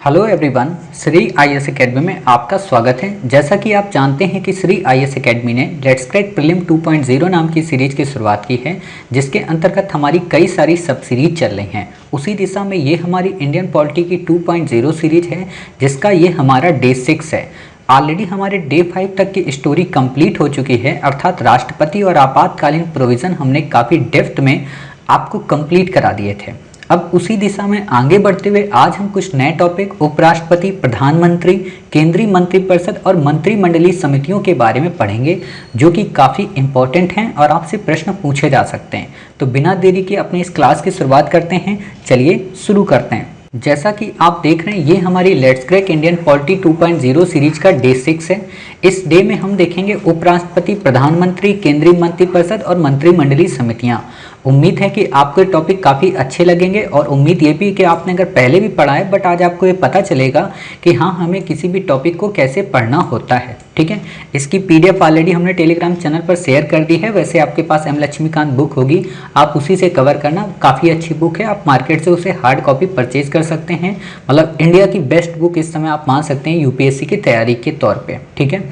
Hello everyone, Shri IAS academy में आपका स्वागत है। जैसा कि आप जानते हैं कि श्री आईएएस एकेडमी ने लेट्स क्रैक प्रीलिम 2.0 नाम की सीरीज की शुरुआत की है, जिसके अंतर्गत हमारी कई सारी सब सीरीज चल रही हैं। उसी दिशा में ये हमारी इंडियन पॉलिटी की 2.0 सीरीज है, जिसका ये हमारा डे 6 है। ऑलरेडी हमारे डे 5 तक की स्टोरी कंप्लीट हो चुकी है, अर्थात राष्ट्रपति और आपातकालीन प्रोविज़न हमने काफ़ी डेप्थ में आपको कंप्लीट करा दिए थे। अब उसी दिशा में आगे बढ़ते हुए आज हम कुछ नए टॉपिक उपराष्ट्रपति, प्रधानमंत्री, केंद्रीय मंत्रिपरिषद और मंत्रिमंडलीय समितियों के बारे में पढ़ेंगे, जो कि काफ़ी इंपॉर्टेंट हैं और आपसे प्रश्न पूछे जा सकते हैं। तो बिना देरी के अपने इस क्लास की शुरुआत करते हैं। चलिए शुरू करते हैं। जैसा कि आप देख रहे हैं, ये हमारी let's crack Indian polity 2.0 series का डे 6 है। इस डे में हम देखेंगे उपराष्ट्रपति, प्रधानमंत्री, केंद्रीय मंत्रिपरिषद और मंत्रिमंडलीय समितियां। उम्मीद है कि आपको ये टॉपिक काफ़ी अच्छे लगेंगे और उम्मीद ये भी कि आपने अगर पहले भी पढ़ा है, बट आज आपको ये पता चलेगा कि हाँ, हमें किसी भी टॉपिक को कैसे पढ़ना होता है। ठीक है, इसकी पीडीएफ ऑलरेडी हमने टेलीग्राम चैनल पर शेयर कर दी है। वैसे आपके पास एम लक्ष्मीकांत बुक होगी, आप उसी से कवर करना। काफ़ी अच्छी बुक है, आप मार्केट से उसे हार्ड कॉपी परचेज कर सकते हैं। मतलब इंडिया की बेस्ट बुक इस समय आप मान सकते हैं यूपीएससी की तैयारी के तौर पे। ठीक है,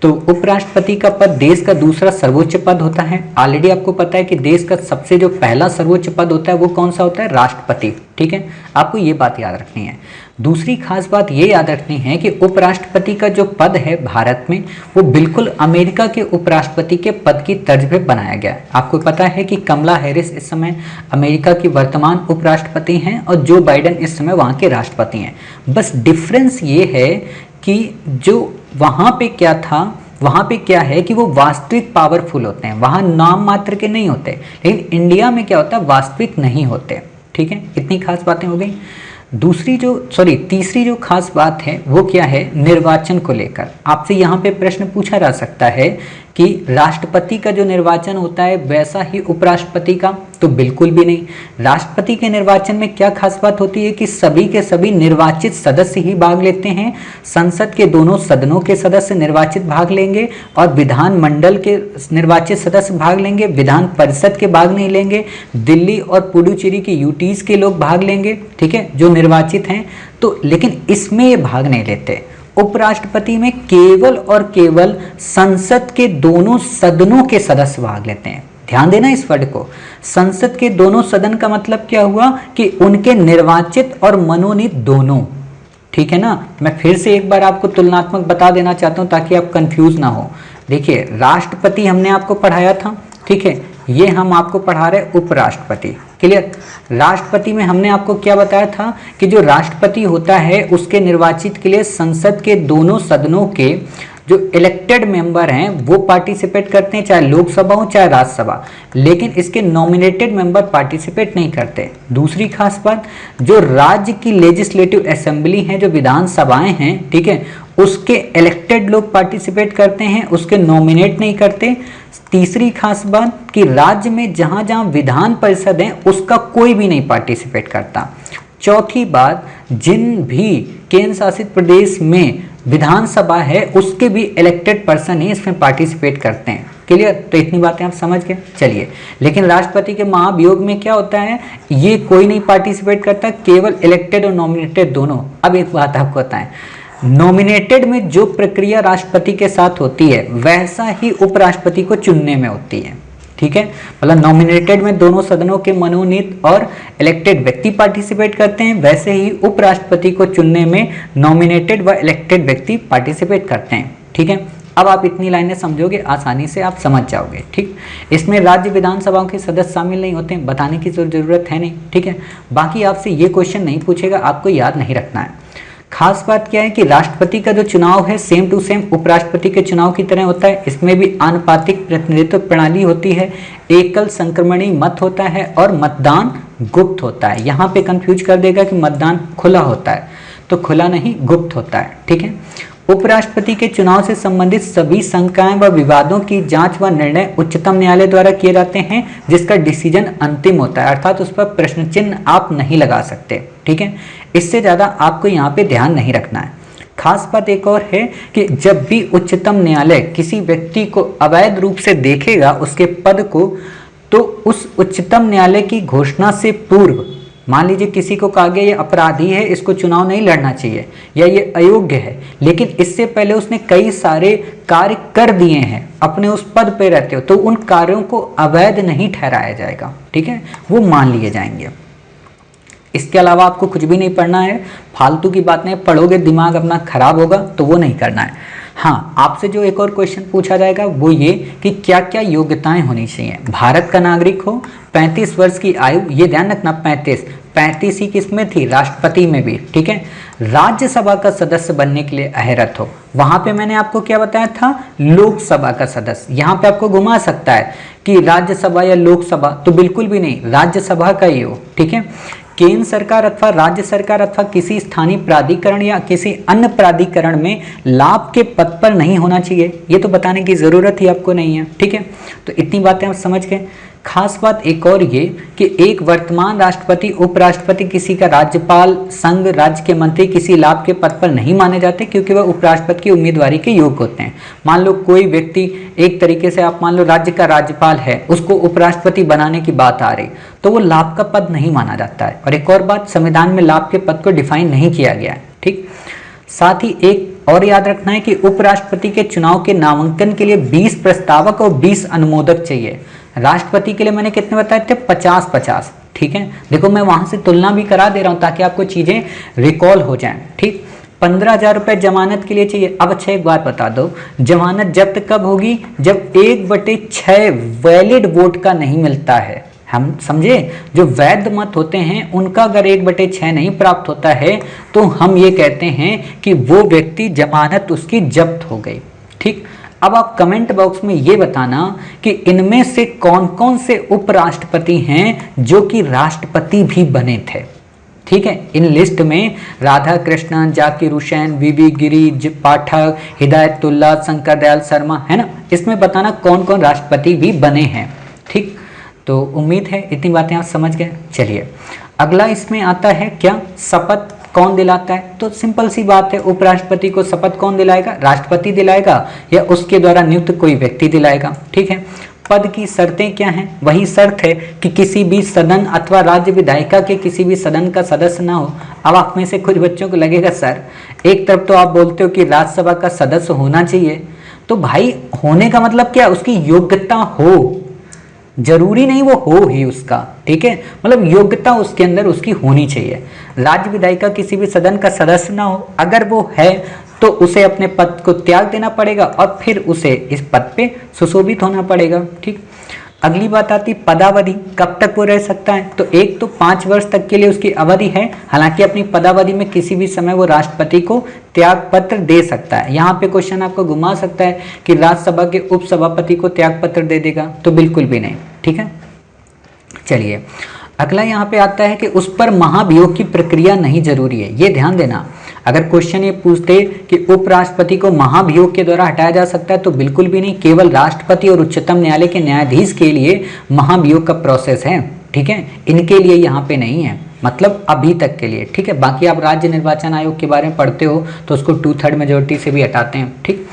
तो उपराष्ट्रपति का पद देश का दूसरा सर्वोच्च पद होता है। ऑलरेडी आपको पता है कि देश का सबसे जो पहला सर्वोच्च पद होता है वो कौन सा होता है? राष्ट्रपति। ठीक है, आपको ये बात याद रखनी है। दूसरी खास बात ये याद रखनी है कि उपराष्ट्रपति का जो पद है भारत में, वो बिल्कुल अमेरिका के उपराष्ट्रपति के पद की तर्ज पे बनाया गया है। आपको पता है कि कमला हैरिस इस समय अमेरिका की वर्तमान उपराष्ट्रपति हैं और जो बाइडेन इस समय वहाँ के राष्ट्रपति हैं। बस डिफरेंस ये है कि जो वहाँ पे क्या था, वहाँ पे क्या है कि वो वास्तविक पावरफुल होते हैं, वहाँ नाम मात्र के नहीं होते। लेकिन इंडिया में क्या होता है, वास्तविक नहीं होते। ठीक है, इतनी खास बातें हो गई। तीसरी जो खास बात है वो क्या है, निर्वाचन को लेकर आपसे यहाँ पे प्रश्न पूछा जा सकता है कि राष्ट्रपति का जो निर्वाचन होता है वैसा ही उपराष्ट्रपति का? तो बिल्कुल भी नहीं। राष्ट्रपति के निर्वाचन में क्या खास बात होती है कि सभी के सभी निर्वाचित सदस्य ही भाग लेते हैं। संसद के दोनों सदनों के सदस्य निर्वाचित भाग लेंगे और विधानमंडल के निर्वाचित सदस्य भाग लेंगे, विधान परिषद के भाग नहीं लेंगे। दिल्ली और पुडुचेरी की यूटीज के लोग भाग लेंगे, ठीक है, जो निर्वाचित हैं। तो लेकिन इसमें ये भाग नहीं लेते। उपराष्ट्रपति में केवल और केवल संसद के दोनों सदनों के सदस्य भाग लेते हैं। ध्यान देना इस वर्ड को। संसद के दोनों सदन का मतलब क्या हुआ कि उनके निर्वाचित और मनोनीत दोनों। ठीक है ना, मैं फिर से एक बार आपको तुलनात्मक बता देना चाहता हूं ताकि आप कंफ्यूज ना हो। देखिए, राष्ट्रपति हमने आपको पढ़ाया था, ठीक है, ये हम आपको पढ़ा रहे उपराष्ट्रपति। क्लियर? राष्ट्रपति में हमने आपको क्या बताया था कि जो राष्ट्रपति होता है उसके निर्वाचित के लिए संसद के दोनों सदनों के जो इलेक्टेड मेंबर हैं वो पार्टिसिपेट करते हैं, चाहे लोकसभा हो चाहे राज्यसभा। लेकिन इसके नॉमिनेटेड मेंबर पार्टिसिपेट नहीं करते। दूसरी खास बात, जो राज्य की लेजिस्लेटिव असेंबली है, जो विधानसभाएं हैं, ठीक है, उसके इलेक्टेड लोग पार्टिसिपेट करते हैं, उसके नॉमिनेट नहीं करते। तीसरी खास बात कि राज्य में जहां जहां विधान परिषद है उसका कोई भी नहीं पार्टिसिपेट करता। चौथी बात, जिन भी केंद्र शासित प्रदेश में विधानसभा है उसके भी इलेक्टेड पर्सन ही इसमें पार्टिसिपेट करते हैं। क्लियर? तो इतनी बातें आप समझ गए। चलिए, लेकिन राष्ट्रपति के महाभियोग में क्या होता है, ये कोई नहीं पार्टिसिपेट करता, केवल इलेक्टेड और नॉमिनेटेड दोनों। अब एक बात आपको बताएं, नॉमिनेटेड में जो प्रक्रिया राष्ट्रपति के साथ होती है वैसा ही उपराष्ट्रपति को चुनने में होती है। ठीक है, मतलब नॉमिनेटेड में दोनों सदनों के मनोनीत और इलेक्टेड व्यक्ति पार्टिसिपेट करते हैं, वैसे ही उपराष्ट्रपति को चुनने में नॉमिनेटेड व इलेक्टेड व्यक्ति पार्टिसिपेट करते हैं। ठीक है, अब आप इतनी लाइनें समझोगे, आसानी से आप समझ जाओगे। ठीक, इसमें राज्य विधानसभाओं के सदस्य शामिल नहीं होते, बताने की जरूरत है नहीं। ठीक है, बाकी आपसे ये क्वेश्चन नहीं पूछेगा, आपको याद नहीं रखना है। खास बात क्या है कि राष्ट्रपति का जो चुनाव है सेम टू सेम उपराष्ट्रपति के चुनाव की तरह होता है। इसमें भी आनुपातिक प्रतिनिधित्व प्रणाली होती है, एकल संक्रमणीय मत होता है और मतदान गुप्त होता है। यहाँ पे कंफ्यूज कर देगा कि मतदान खुला होता है, तो खुला नहीं, गुप्त होता है। ठीक है, उपराष्ट्रपति के चुनाव से संबंधित सभी शंकाएं व विवादों की जांच व निर्णय उच्चतम न्यायालय द्वारा किए जाते हैं, जिसका डिसीजन अंतिम होता है, अर्थात उस पर प्रश्न चिन्ह आप नहीं लगा सकते। ठीक है, इससे ज्यादा आपको यहाँ पे ध्यान नहीं रखना है। खास बात एक और है कि जब भी उच्चतम न्यायालय किसी व्यक्ति को अवैध रूप से देखेगा उसके पद को, तो उस उच्चतम न्यायालय की घोषणा से पूर्व मान लीजिए किसी को कहा गया ये अपराधी है, इसको चुनाव नहीं लड़ना चाहिए या ये अयोग्य है, लेकिन इससे पहले उसने कई सारे कार्य कर दिए हैं अपने उस पद पे रहते हो, तो उन कार्यों को अवैध नहीं ठहराया जाएगा, ठीक है, वो मान लिए जाएंगे। इसके अलावा आपको कुछ भी नहीं पढ़ना है, फालतू की बात नहीं पढ़ोगे दिमाग अपना खराब होगा, तो वो नहीं करना है। हाँ, आपसे जो एक और क्वेश्चन पूछा जाएगा वो ये कि क्या क्या योग्यताएं होनी चाहिए। भारत का नागरिक हो, 35 वर्ष की आयु, ये ध्यान रखना 35 ही किसमें थी, राष्ट्रपति में भी, ठीक है। राज्यसभा का सदस्य बनने के लिए अहरत हो, वहां पे मैंने आपको क्या बताया था, लोकसभा का सदस्य। यहाँ पे आपको घुमा सकता है कि राज्यसभा या लोकसभा, तो बिल्कुल भी नहीं, राज्यसभा का ही हो, ठीक है। केंद्र सरकार अथवा राज्य सरकार अथवा किसी स्थानीय प्राधिकरण या किसी अन्य प्राधिकरण में लाभ के पद पर नहीं होना चाहिए, ये तो बताने की जरूरत ही आपको नहीं है, ठीक है। तो इतनी बातें आप समझ गए। खास बात एक और ये कि एक वर्तमान राष्ट्रपति, उपराष्ट्रपति, किसी का राज्यपाल, संघ राज्य के मंत्री किसी लाभ के पद पर नहीं माने जाते क्योंकि वह उपराष्ट्रपति की उम्मीदवारी के योग्य होते हैं। मान लो कोई व्यक्ति, एक तरीके से आप मान लो राज्य का राज्यपाल है, उसको उपराष्ट्रपति बनाने की बात आ रही, तो वो लाभ का पद नहीं माना जाता है। और एक और बात, संविधान में लाभ के पद को डिफाइन नहीं किया गया है, ठीक। साथ ही एक और याद रखना है कि उपराष्ट्रपति के चुनाव के नामांकन के लिए 20 प्रस्तावक और 20 अनुमोदक चाहिए। राष्ट्रपति के लिए मैंने कितने बताए थे, 50-50, ठीक है। देखो मैं वहां से तुलना भी करा दे रहा हूं ताकि आपको चीजें रिकॉल हो जाएं, ठीक। 15,000 रुपए जमानत के लिए चाहिए। अब अच्छा एक बात बता दो, जमानत जब्त कब होगी, जब 1/6 वैलिड वोट का नहीं मिलता है। हम समझे, जो वैध मत होते हैं उनका अगर 1/6 नहीं प्राप्त होता है तो हम ये कहते हैं कि वो व्यक्ति, जमानत उसकी जब्त हो गई, ठीक। अब आप कमेंट बॉक्स में ये बताना कि इनमें से कौन कौन से उपराष्ट्रपति हैं जो कि राष्ट्रपति भी बने थे, ठीक है। इन लिस्ट में राधा कृष्णन, जाकिर हुसैन, वीवी गिरी, पाठक, हिदायतुल्लाह, शंकर दयाल शर्मा, है ना। इसमें बताना कौन कौन राष्ट्रपति भी बने हैं, ठीक। तो उम्मीद है इतनी बातें आप समझ गए। चलिए अगला इसमें आता है क्या, शपथ कौन दिलाता है। तो सिंपल सी बात है, उपराष्ट्रपति को शपथ कौन दिलाएगा, राष्ट्रपति दिलाएगा या उसके द्वारा नियुक्त कोई व्यक्ति दिलाएगा, ठीक है। पद की शर्तें क्या हैं, वही शर्त है कि किसी भी सदन अथवा राज्य विधायिका के किसी भी सदन का सदस्य ना हो। अब आप में से कुछ बच्चों को लगेगा सर, एक तरफ तो आप बोलते हो कि राज्यसभा का सदस्य होना चाहिए, तो भाई होने का मतलब क्या, उसकी योग्यता हो, जरूरी नहीं वो हो ही उसका, ठीक है, मतलब योग्यता उसके अंदर उसकी होनी चाहिए। राज्य विधायिका किसी भी सदन का सदस्य ना हो, अगर वो है तो उसे अपने पद को त्याग देना पड़ेगा और फिर उसे इस पद पे सुशोभित होना पड़ेगा, ठीक। अगली बात आती पदावधि, कब तक वो रह सकता है। तो एक तो 5 वर्ष तक के लिए उसकी अवधि है, हालांकि अपनी पदावधि में किसी भी समय वो राष्ट्रपति को त्याग पत्र दे सकता है। यहाँ पे क्वेश्चन आपको घुमा सकता है कि राज्यसभा के उपसभापति को त्याग पत्र दे देगा, तो बिल्कुल भी नहीं, ठीक है। चलिए अगला यहाँ पे आता है कि उस पर महाभियोग की प्रक्रिया नहीं जरूरी है। ये ध्यान देना, अगर क्वेश्चन ये पूछते कि उपराष्ट्रपति को महाभियोग के द्वारा हटाया जा सकता है, तो बिल्कुल भी नहीं, केवल राष्ट्रपति और उच्चतम न्यायालय के न्यायाधीश के लिए महाभियोग का प्रोसेस है, ठीक है, इनके लिए यहाँ पे नहीं है, मतलब अभी तक के लिए, ठीक है। बाकी आप राज्य निर्वाचन आयोग के बारे में पढ़ते हो तो उसको 2/3 मेजोरिटी से भी हटाते हैं, ठीक।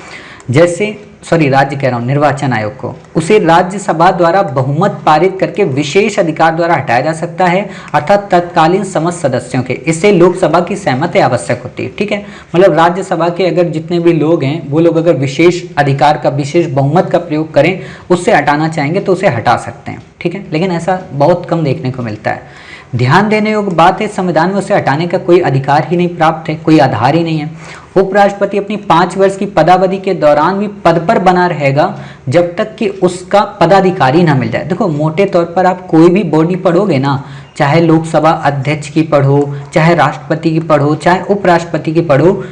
जैसे राज्य कह रहा हूँ, निर्वाचन आयोग को, उसे राज्यसभा द्वारा बहुमत पारित करके विशेष अधिकार द्वारा हटाया जा सकता है, अर्थात तत्कालीन समस्त सदस्यों के। इससे लोकसभा की सहमति आवश्यक होती है, ठीक है। मतलब राज्यसभा के अगर जितने भी लोग हैं वो लोग अगर विशेष अधिकार का, विशेष बहुमत का प्रयोग करें, उससे हटाना चाहेंगे तो उसे हटा सकते हैं, ठीक है। लेकिन ऐसा बहुत कम देखने को मिलता है। ध्यान देने योग्य बात है, संविधान में उसे हटाने का कोई अधिकार ही नहीं प्राप्त है, कोई आधार ही नहीं है। उपराष्ट्रपति अपनी 5 वर्ष की पदावधि के दौरान भी पद पर बना रहेगा जब तक कि उसका पदाधिकारी ना मिल जाए। देखो मोटे तौर पर आप कोई भी बॉडी पढ़ोगे ना, चाहे लोकसभा अध्यक्ष की पढ़ो, चाहे राष्ट्रपति की पढ़ो, चाहे उपराष्ट्रपति की पढ़ो,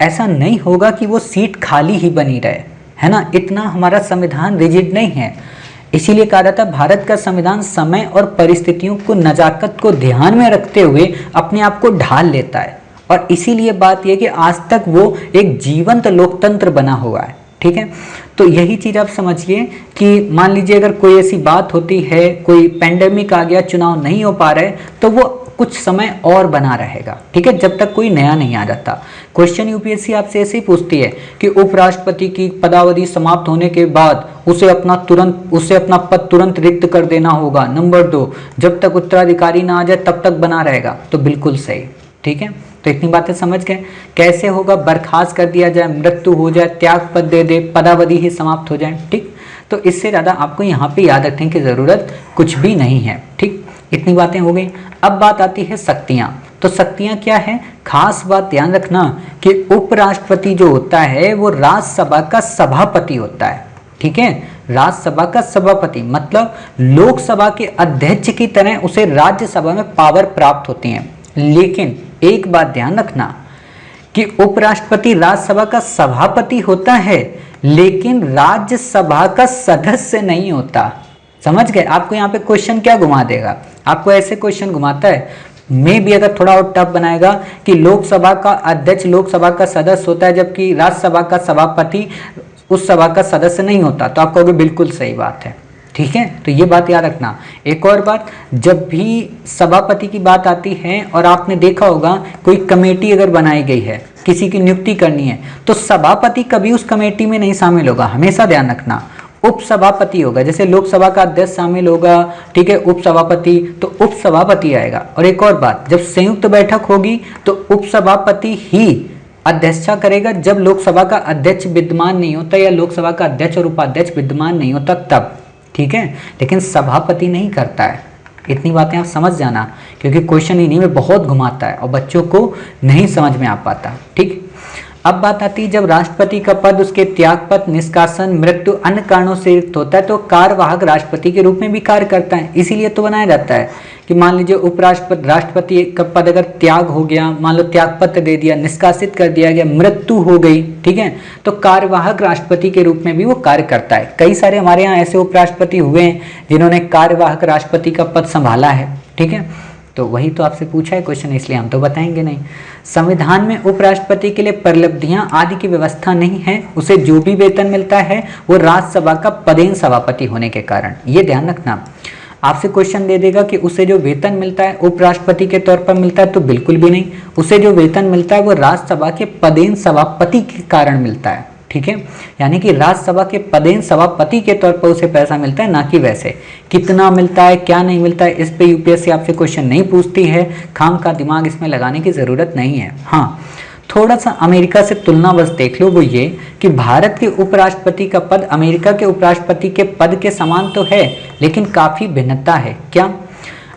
ऐसा नहीं होगा कि वो सीट खाली ही बनी रहे, है ना। इतना हमारा संविधान रिजिड नहीं है। इसीलिए कहा जाता है भारत का संविधान समय और परिस्थितियों को, नजाकत को ध्यान में रखते हुए अपने आप को ढाल लेता है, और इसीलिए बात यह कि आज तक वो एक जीवंत लोकतंत्र बना हुआ है, ठीक है। तो यही चीज आप समझिए कि मान लीजिए अगर कोई ऐसी बात होती है, कोई पेंडेमिक आ गया, चुनाव नहीं हो पा रहे, तो वो कुछ समय और बना रहेगा, ठीक है, जब तक कोई नया नहीं आ जाता। क्वेश्चन यूपीएससी आपसे ऐसे ही पूछती है कि उपराष्ट्रपति की पदावधि समाप्त होने के बाद उसे अपना पद तुरंत रिक्त कर देना होगा। नंबर 2, जब तक उत्तराधिकारी ना आ जाए तब तक बना रहेगा। तो बिल्कुल सही, ठीक है। तो इतनी बातें समझ गए। कैसे होगा? बर्खास्त कर दिया जाए, मृत्यु हो जाए, त्याग पद दे दे, पदावधि ही समाप्त हो जाए, ठीक। तो इससे ज़्यादा आपको यहाँ पे याद रखने की ज़रूरत कुछ भी नहीं है, ठीक। इतनी बातें हो गई। अब बात आती है शक्तियाँ। तो शक्तियाँ क्या है? खास बात ध्यान रखना कि उपराष्ट्रपति जो होता है वो राज्यसभा का सभापति होता है, ठीक है। राज्यसभा का सभापति मतलब लोकसभा के अध्यक्ष की तरह उसे राज्यसभा में पावर प्राप्त होती है। लेकिन एक बात ध्यान रखना कि उपराष्ट्रपति राज्यसभा का सभापति होता है लेकिन राज्यसभा का सदस्य नहीं होता। समझ गए? आपको यहाँ पे क्वेश्चन क्या घुमा देगा? आपको ऐसे क्वेश्चन घुमाता है, मैं भी अगर थोड़ा और टफ बनाएगा कि लोकसभा का अध्यक्ष लोकसभा का सदस्य होता है जबकि राज्यसभा का सभापति उस सभा का सदस्य नहीं होता, तो आप कहोगे बिल्कुल सही बात है, ठीक है। तो ये बात याद रखना। एक और बात, जब भी सभापति की बात आती है और आपने देखा होगा कोई कमेटी अगर बनाई गई है, किसी की नियुक्ति करनी है, तो सभापति कभी उस कमेटी में नहीं शामिल होगा, हमेशा ध्यान रखना। उपसभापति होगा, जैसे लोकसभा का अध्यक्ष शामिल होगा, ठीक है, उपसभापति, तो उपसभापति आएगा। और एक और बात, जब संयुक्त बैठक होगी तो उपसभापति ही अध्यक्षता करेगा जब लोकसभा का अध्यक्ष विद्यमान नहीं होता या लोकसभा का अध्यक्ष और उपाध्यक्ष विद्यमान नहीं होता तब, ठीक है। लेकिन सभापति नहीं करता है। इतनी बातें आप समझ जाना क्योंकि क्वेश्चन इन्हीं में बहुत घुमाता है और बच्चों को नहीं समझ में आ पाता, ठीक। अब बात आती है जब राष्ट्रपति का पद उसके त्यागपत्र, निष्कासन, मृत्यु अन्य कारणों से रिक्त होता है तो कार्यवाहक राष्ट्रपति के रूप में भी कार्य करता है। इसीलिए तो बनाया जाता है कि मान लीजिए उपराष्ट्रपति राष्ट्रपति का पद अगर त्याग हो गया, मान लो त्यागपत्र दे दिया, निष्कासित कर दिया गया, मृत्यु हो गई, ठीक है, तो कार्यवाहक राष्ट्रपति के रूप में भी वो कार्य करता है। कई सारे हमारे यहाँ ऐसे उपराष्ट्रपति हुए हैं जिन्होंने कार्यवाहक राष्ट्रपति का पद संभाला है, ठीक है। तो वही तो आपसे पूछा है क्वेश्चन, इसलिए हम तो बताएंगे नहीं। संविधान में उपराष्ट्रपति के लिए परिलब्धियां आदि की व्यवस्था नहीं है। उसे जो भी वेतन मिलता है वो राज्यसभा का पदेन सभापति होने के कारण, ये ध्यान रखना। आपसे क्वेश्चन दे देगा कि उसे जो वेतन मिलता है उपराष्ट्रपति के तौर पर मिलता है, तो बिल्कुल भी नहीं। उसे जो वेतन मिलता है वो राज्यसभा के पदेन सभापति के कारण मिलता है, ठीक है। यानी कि राज्यसभा के पदेन सभापति के तौर पर उसे पैसा मिलता है, ना कि वैसे कितना मिलता है क्या नहीं मिलता है इस पे यूपीएससी आपसे क्वेश्चन नहीं पूछती है। खाम का दिमाग इसमें लगाने की ज़रूरत नहीं है। हाँ, थोड़ा सा अमेरिका से तुलना बस देख लो, वो ये कि भारत के उपराष्ट्रपति का पद अमेरिका के उपराष्ट्रपति के पद के समान तो है लेकिन काफ़ी भिन्नता है। क्या?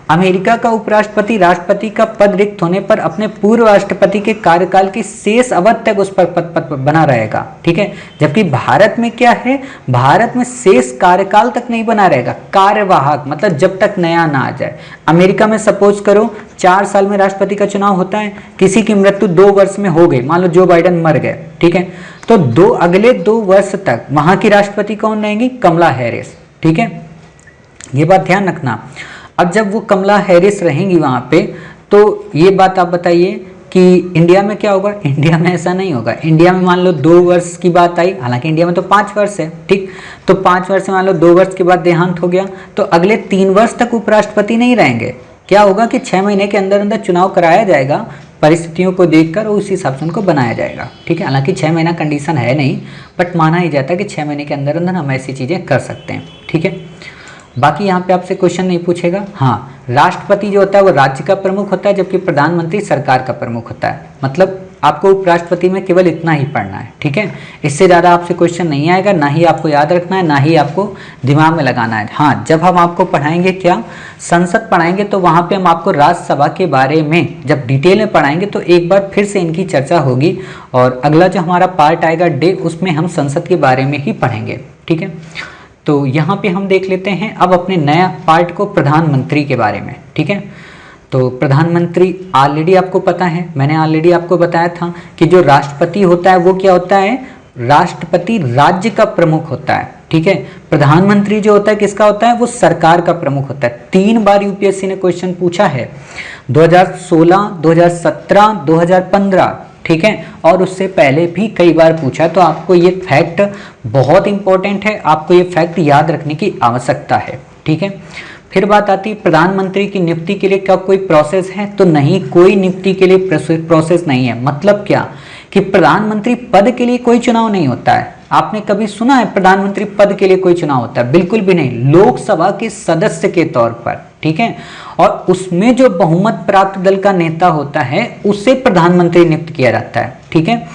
अमेरिका का उपराष्ट्रपति राष्ट्रपति का पद रिक्त होने पर अपने पूर्व राष्ट्रपति के कार्यकाल के शेष अवधि तक उस पर पद बना रहेगा, ठीक है। जबकि भारत में क्या है, भारत में शेष कार्यकाल तक नहीं बना रहेगा, कार्यवाहक मतलब जब तक नया ना आ जाए। अमेरिका में सपोज करो 4 साल में राष्ट्रपति का चुनाव होता है, किसी की मृत्यु 2 वर्ष में हो गई, मान लो जो बाइडेन मर गए, ठीक है, तो अगले 2 वर्ष तक वहां की राष्ट्रपति कौन रहेंगी? कमला हैरिस, ठीक है। ये बात ध्यान रखना। अब जब वो कमला हैरिस रहेंगी वहाँ पे, तो ये बात आप बताइए कि इंडिया में क्या होगा? इंडिया में ऐसा नहीं होगा। इंडिया में मान लो 2 वर्ष की बात आई, हालांकि इंडिया में तो 5 वर्ष है, ठीक। तो 5 वर्ष में मान लो 2 वर्ष के बाद देहांत हो गया, तो अगले 3 वर्ष तक उपराष्ट्रपति नहीं रहेंगे। क्या होगा कि 6 महीने के अंदर अंदर चुनाव कराया जाएगा, परिस्थितियों को देखकर उस हिसाब से उनको बनाया जाएगा, ठीक है। हालांकि 6 महीना कंडीशन है नहीं, बट माना ही जाता है कि 6 महीने के अंदर अंदर हम ऐसी चीज़ें कर सकते हैं, ठीक है। बाकी यहाँ पे आपसे क्वेश्चन नहीं पूछेगा। हाँ, राष्ट्रपति जो होता है वो राज्य का प्रमुख होता है जबकि प्रधानमंत्री सरकार का प्रमुख होता है। मतलब आपको उपराष्ट्रपति में केवल इतना ही पढ़ना है, ठीक है। इससे ज़्यादा आपसे क्वेश्चन नहीं आएगा, ना ही आपको याद रखना है, ना ही आपको दिमाग में लगाना है। हाँ, जब हम आपको पढ़ाएंगे क्या, संसद पढ़ाएंगे, तो वहाँ पे हम आपको राज्यसभा के बारे में जब डिटेल में पढ़ाएंगे तो एक बार फिर से इनकी चर्चा होगी और अगला जो हमारा पार्ट आएगा डे, उसमें हम संसद के बारे में ही पढ़ेंगे, ठीक है। तो यहाँ पे हम देख लेते हैं अब अपने नया पार्ट को, प्रधानमंत्री के बारे में, ठीक है। तो प्रधानमंत्री ऑलरेडी आपको पता है, मैंने ऑलरेडी आपको बताया था कि जो राष्ट्रपति होता है वो क्या होता है, राष्ट्रपति राज्य का प्रमुख होता है, ठीक है। प्रधानमंत्री जो होता है किसका होता है, वो सरकार का प्रमुख होता है। 3 बार यूपीएससी ने क्वेश्चन पूछा है, 2016, 2017, 2015, ठीक है, और उससे पहले भी कई बार पूछा। तो आपको ये फैक्ट बहुत इंपॉर्टेंट है, आपको ये फैक्ट याद रखने की आवश्यकता है, ठीक है। फिर बात आती है प्रधानमंत्री की नियुक्ति के लिए क्या कोई प्रोसेस है, तो नहीं, कोई नियुक्ति के लिए प्रोसेस नहीं है। मतलब क्या कि प्रधानमंत्री पद के लिए कोई चुनाव नहीं होता है। आपने कभी सुना है प्रधानमंत्री पद के लिए कोई चुनाव होता है? बिल्कुल भी नहीं, लोकसभा के सदस्य के तौर पर, ठीक है। और उसमें जो बहुमत प्राप्त दल का नेता होता है उसे प्रधानमंत्री नियुक्त किया जाता है, ठीक है।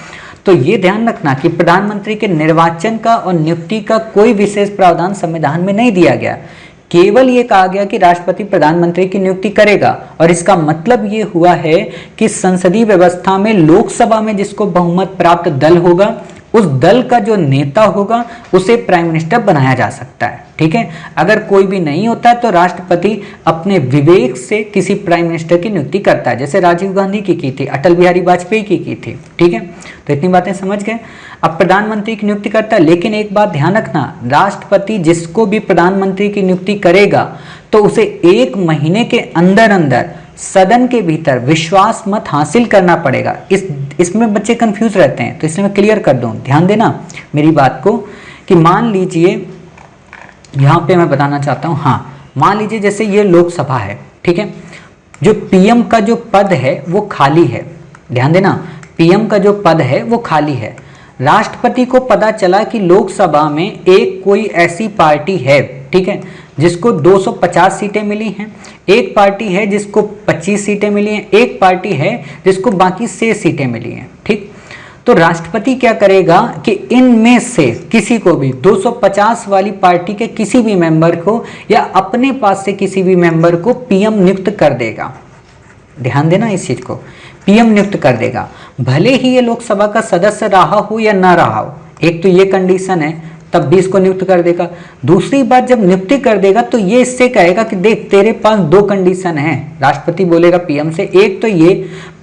तो ये ध्यान रखना कि प्रधानमंत्री के निर्वाचन का और नियुक्ति का कोई विशेष प्रावधान संविधान में नहीं दिया गया, केवल ये कहा गया कि राष्ट्रपति प्रधानमंत्री की नियुक्ति करेगा। और इसका मतलब ये हुआ है कि संसदीय व्यवस्था में लोकसभा में जिसको बहुमत प्राप्त दल होगा उस दल का जो नेता होगा उसे प्राइम मिनिस्टर बनाया जा सकता है, ठीक है। अगर कोई भी नहीं होता है तो राष्ट्रपति अपने विवेक से किसी प्राइम मिनिस्टर की नियुक्ति करता है, जैसे राजीव गांधी की थी, अटल बिहारी वाजपेयी की थी, ठीक है। तो इतनी बातें समझ गए। अब प्रधानमंत्री की नियुक्ति करता है, लेकिन एक बात ध्यान रखना, राष्ट्रपति जिसको भी प्रधानमंत्री की नियुक्ति करेगा तो उसे 1 महीने के अंदर अंदर सदन के भीतर विश्वास मत हासिल करना पड़ेगा। इसमें बच्चे कंफ्यूज रहते हैं, तो इसलिए मैं क्लियर कर दूं, ध्यान देना मेरी बात को। कि मान लीजिए यहाँ पे मैं बताना चाहता हूँ, हाँ मान लीजिए जैसे ये लोकसभा है, ठीक है, जो पीएम का जो पद है वो खाली है, ध्यान देना, पीएम का जो पद है वो खाली है। राष्ट्रपति को पता चला कि लोकसभा में एक कोई ऐसी पार्टी है, ठीक है, जिसको 250 सीटें मिली हैं, एक पार्टी है जिसको 25 सीटें मिली हैं, एक पार्टी है जिसको बाकी 6 सीटें मिली हैं, ठीक। तो राष्ट्रपति क्या करेगा कि इनमें से किसी को भी 250 वाली पार्टी के किसी भी मेंबर को या अपने पास से किसी भी मेंबर को पीएम नियुक्त कर देगा। ध्यान देना इस चीज को, पीएम नियुक्त कर देगा, भले ही ये लोकसभा का सदस्य रहा हो या ना रहा हो। एक तो ये कंडीशन है, तब भी इसको नियुक्त कर देगा। दूसरी बात, जब नियुक्ति कर देगा तो ये इससे कहेगा कि देख तेरे पास 2 कंडीशन है, राष्ट्रपति बोलेगा पीएम से, एक तो ये,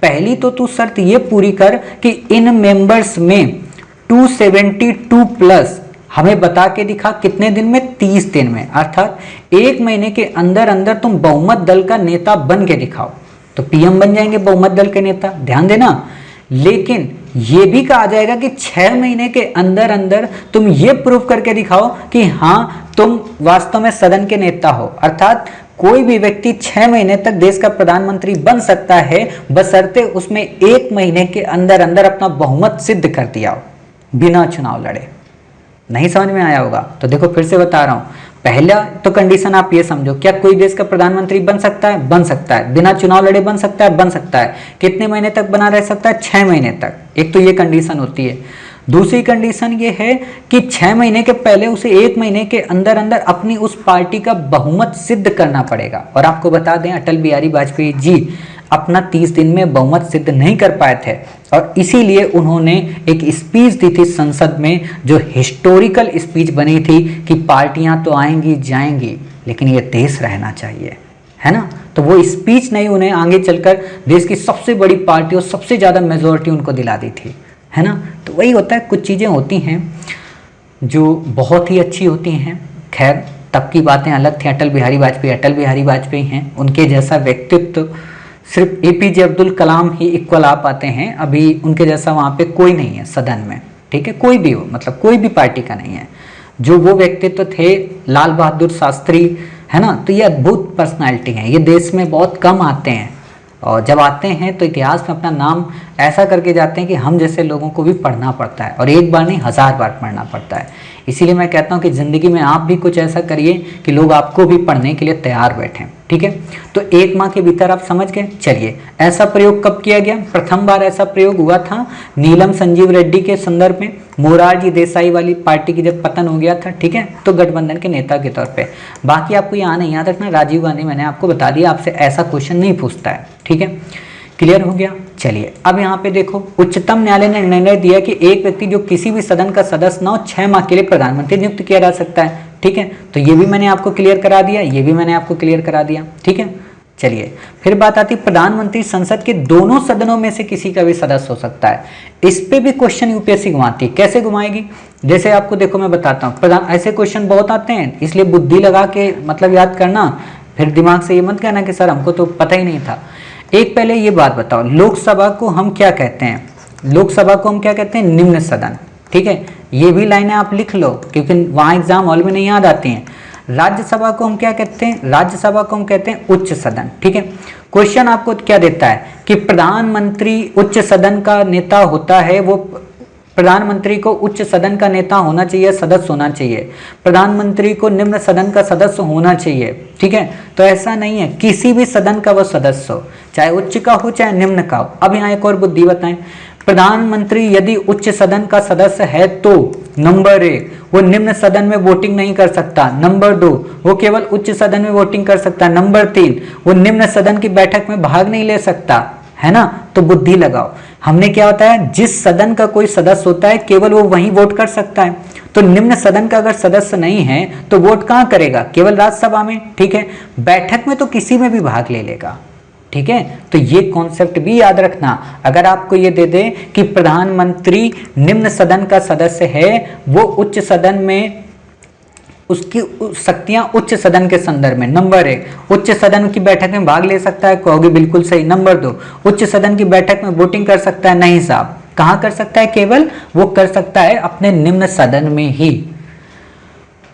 पहली तो तू शर्त ये पूरी कर कि इन मेंबर्स में 272 प्लस हमें बता के दिखा, कितने दिन में, 30 दिन में, अर्थात 1 महीने के अंदर अंदर तुम बहुमत दल का नेता बन के दिखाओ, तो पीएम बन जाएंगे बहुमत दल के नेता, ध्यान देना। लेकिन ये भी कहा जाएगा कि 6 महीने के अंदर अंदर तुम ये प्रूव करके दिखाओ कि हाँ तुम वास्तव में सदन के नेता हो, अर्थात कोई भी व्यक्ति 6 महीने तक देश का प्रधानमंत्री बन सकता है, बशर्ते उसमें 1 महीने के अंदर अंदर अपना बहुमत सिद्ध कर दिया हो, बिना चुनाव लड़े। नहीं समझ में आया होगा तो देखो फिर से बता रहा हूं, पहला तो कंडीशन आप ये समझो, क्या कोई देश का प्रधानमंत्री बन सकता है? बन सकता है। बिना चुनाव लड़े बन सकता है? बन सकता है। कितने महीने तक बना रह सकता है? 6 महीने तक। एक तो ये कंडीशन होती है। दूसरी कंडीशन ये है कि 6 महीने के पहले उसे 1 महीने के अंदर अंदर अपनी उस पार्टी का बहुमत सिद्ध करना पड़ेगा। और आपको बता दें, अटल बिहारी वाजपेयी जी अपना 30 दिन में बहुमत सिद्ध नहीं कर पाए थे और इसीलिए उन्होंने एक स्पीच दी थी संसद में, जो हिस्टोरिकल स्पीच बनी थी कि पार्टियां तो आएंगी जाएंगी लेकिन ये देश रहना चाहिए, है ना। तो वो स्पीच नहीं उन्हें आगे चलकर देश की सबसे बड़ी पार्टी और सबसे ज़्यादा मेजोरिटी उनको दिला दी थी, है ना। तो वही होता है, कुछ चीज़ें होती हैं जो बहुत ही अच्छी होती हैं। खैर तब की बातें अलग थी। अटल बिहारी वाजपेयी हैं, उनके जैसा व्यक्तित्व सिर्फ एपीजे अब्दुल कलाम ही इक्वल आ पाते हैं। अभी उनके जैसा वहाँ पे कोई नहीं है सदन में, ठीक है, कोई भी हो, मतलब कोई भी पार्टी का नहीं है। जो वो व्यक्तित्व थे लाल बहादुर शास्त्री, है ना। तो ये अद्भुत पर्सनालिटी हैं, ये देश में बहुत कम आते हैं और जब आते हैं तो इतिहास में अपना नाम ऐसा करके जाते हैं कि हम जैसे लोगों को भी पढ़ना पड़ता है, और एक बार नहीं 1000 बार पढ़ना पड़ता है। इसीलिए मैं कहता हूँ कि ज़िंदगी में आप भी कुछ ऐसा करिए कि लोग आपको भी पढ़ने के लिए तैयार बैठें, ठीक है। तो 1 माह के भीतर आप समझ गए। चलिए, ऐसा प्रयोग कब किया गया? प्रथम बार ऐसा प्रयोग हुआ था नीलम संजीव रेड्डी के संदर्भ में, मोरारजी देसाई वाली पार्टी की जब पतन हो गया था, ठीक है, तो गठबंधन के नेता के तौर पे। बाकी आपको यहाँ नहीं याद रखना, राजीव गांधी, मैंने आपको बता दिया, आपसे ऐसा क्वेश्चन नहीं पूछता है, ठीक है। क्लियर हो गया। चलिए अब यहाँ पे देखो, उच्चतम न्यायालय ने निर्णय दिया कि एक व्यक्ति जो किसी भी सदन का सदस्य न हो 6 माह के लिए प्रधानमंत्री नियुक्त किया जा सकता है, ठीक है। तो ये भी मैंने आपको क्लियर करा दिया, ये भी मैंने आपको क्लियर करा दिया, ठीक है। चलिए फिर बात आती, प्रधानमंत्री संसद के दोनों सदनों में से किसी का भी सदस्य हो सकता है। इस पे भी क्वेश्चन यूपीएससी घुमाती है। कैसे घुमाएगी? जैसे आपको देखो मैं बताता हूँ, ऐसे क्वेश्चन बहुत आते हैं, इसलिए बुद्धि लगा के मतलब याद करना, फिर दिमाग से ये मत कहना कि सर हमको तो पता ही नहीं था। एक पहले ये बात बताओ, लोकसभा को हम क्या कहते हैं? लोकसभा को हम क्या कहते हैं? निम्न सदन, ठीक है। ये भी लाइनें आप लिख लो क्योंकि वहाँ एग्जाम हॉल में नहीं याद आती हैं। राज्यसभा को हम क्या कहते हैं? राज्यसभा को हम कहते हैं उच्च सदन। ठीक है, क्वेश्चन आपको क्या देता है कि प्रधानमंत्री उच्च सदन का नेता होता है, वो प्रधानमंत्री को उच्च सदन का नेता होना चाहिए, सदस्य होना चाहिए, प्रधानमंत्री को निम्न सदन का सदस्य होना चाहिए। ठीक है, तो ऐसा नहीं है, किसी भी सदन का वो सदस्य हो, चाहे उच्च का हो चाहे निम्न का हो। अब यहाँ एक और बुद्धि बताएं, प्रधानमंत्री यदि उच्च सदन का सदस्य है तो नंबर 1 वो निम्न सदन में वोटिंग नहीं कर सकता, नंबर 2 वो केवल उच्च सदन में वोटिंग कर सकता है, नंबर 3 वो निम्न सदन की बैठक में भाग नहीं ले सकता, है ना। तो बुद्धि लगाओ, हमने क्या होता है, जिस सदन का कोई सदस्य होता है केवल वो वहीं वोट कर सकता है। तो निम्न सदन का अगर सदस्य नहीं है तो वोट कहाँ करेगा? केवल राज्यसभा में। ठीक है, बैठक में तो किसी में भी भाग ले लेगा। ठीक है, तो ये कॉन्सेप्ट भी याद रखना। अगर आपको ये दे दे कि प्रधानमंत्री निम्न सदन का सदस्य है, वो उच्च सदन में उसकी शक्तियां उच्च सदन के संदर्भ में, नंबर 1 उच्च सदन की बैठक में भाग ले सकता है, कहोगे बिल्कुल सही। नंबर 2 उच्च सदन की बैठक में वोटिंग कर सकता है, नहीं साहब, कहां कर सकता है? केवल वो कर सकता है अपने निम्न सदन में ही।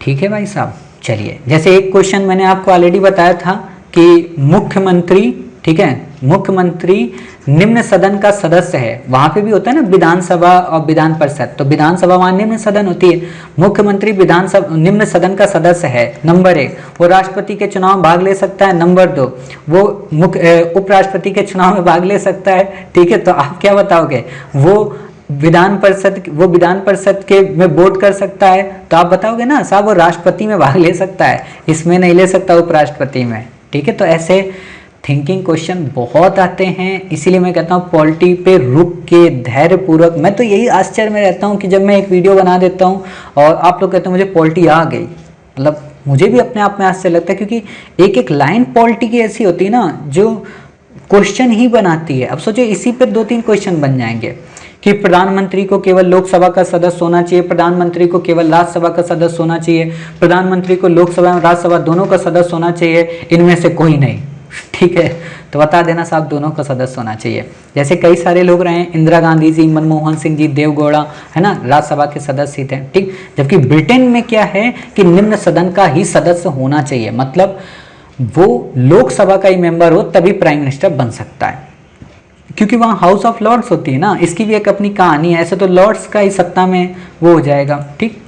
ठीक है भाई साहब, चलिए, जैसे एक क्वेश्चन मैंने आपको ऑलरेडी बताया था कि मुख्यमंत्री, ठीक है, मुख्यमंत्री निम्न सदन का सदस्य है, वहां पे भी होता है ना विधानसभा और विधान परिषद, तो विधानसभा वहां निम्न सदन होती है, मुख्यमंत्री विधानसभा निम्न सदन का सदस्य है, नंबर 1 वो राष्ट्रपति के चुनाव में भाग ले सकता है, नंबर 2 वो उपराष्ट्रपति के चुनाव में भाग ले सकता है। ठीक है, तो आप क्या बताओगे? वो विधान परिषद के में वोट कर सकता है, तो आप बताओगे ना साहब वो राष्ट्रपति में भाग ले सकता है, इसमें नहीं ले सकता उपराष्ट्रपति में। ठीक है, तो ऐसे थिंकिंग क्वेश्चन बहुत आते हैं, इसीलिए मैं कहता हूँ पॉलिटी पे रुक के धैर्य पूर्वक, मैं तो यही आश्चर्य में रहता हूँ कि जब मैं एक वीडियो बना देता हूँ और आप लोग कहते हैं मुझे पॉलिटी आ गई, मतलब मुझे भी अपने आप में आश्चर्य लगता है, क्योंकि एक एक लाइन पॉलिटी की ऐसी होती है ना जो क्वेश्चन ही बनाती है। अब सोचो इसी पर 2-3 क्वेश्चन बन जाएंगे कि प्रधानमंत्री को केवल लोकसभा का सदस्य होना चाहिए, प्रधानमंत्री को केवल राज्यसभा का सदस्य होना चाहिए, प्रधानमंत्री को लोकसभा और राज्यसभा दोनों का सदस्य होना चाहिए, इनमें से कोई नहीं। ठीक है, तो बता देना साहब दोनों का सदस्य होना चाहिए। जैसे कई सारे लोग रहे हैं, इंदिरा गांधी जी, मनमोहन सिंह जी, देवगौड़ा, है ना, राज्यसभा के सदस्य थे। ठीक, जबकि ब्रिटेन में क्या है कि निम्न सदन का ही सदस्य होना चाहिए, मतलब वो लोकसभा का ही मेंबर हो तभी प्राइम मिनिस्टर बन सकता है, क्योंकि वहाँ हाउस ऑफ लॉर्ड्स होती है ना। इसकी भी एक अपनी कहानी है, ऐसे तो लॉर्ड्स का ही सत्ता में वो हो जाएगा। ठीक,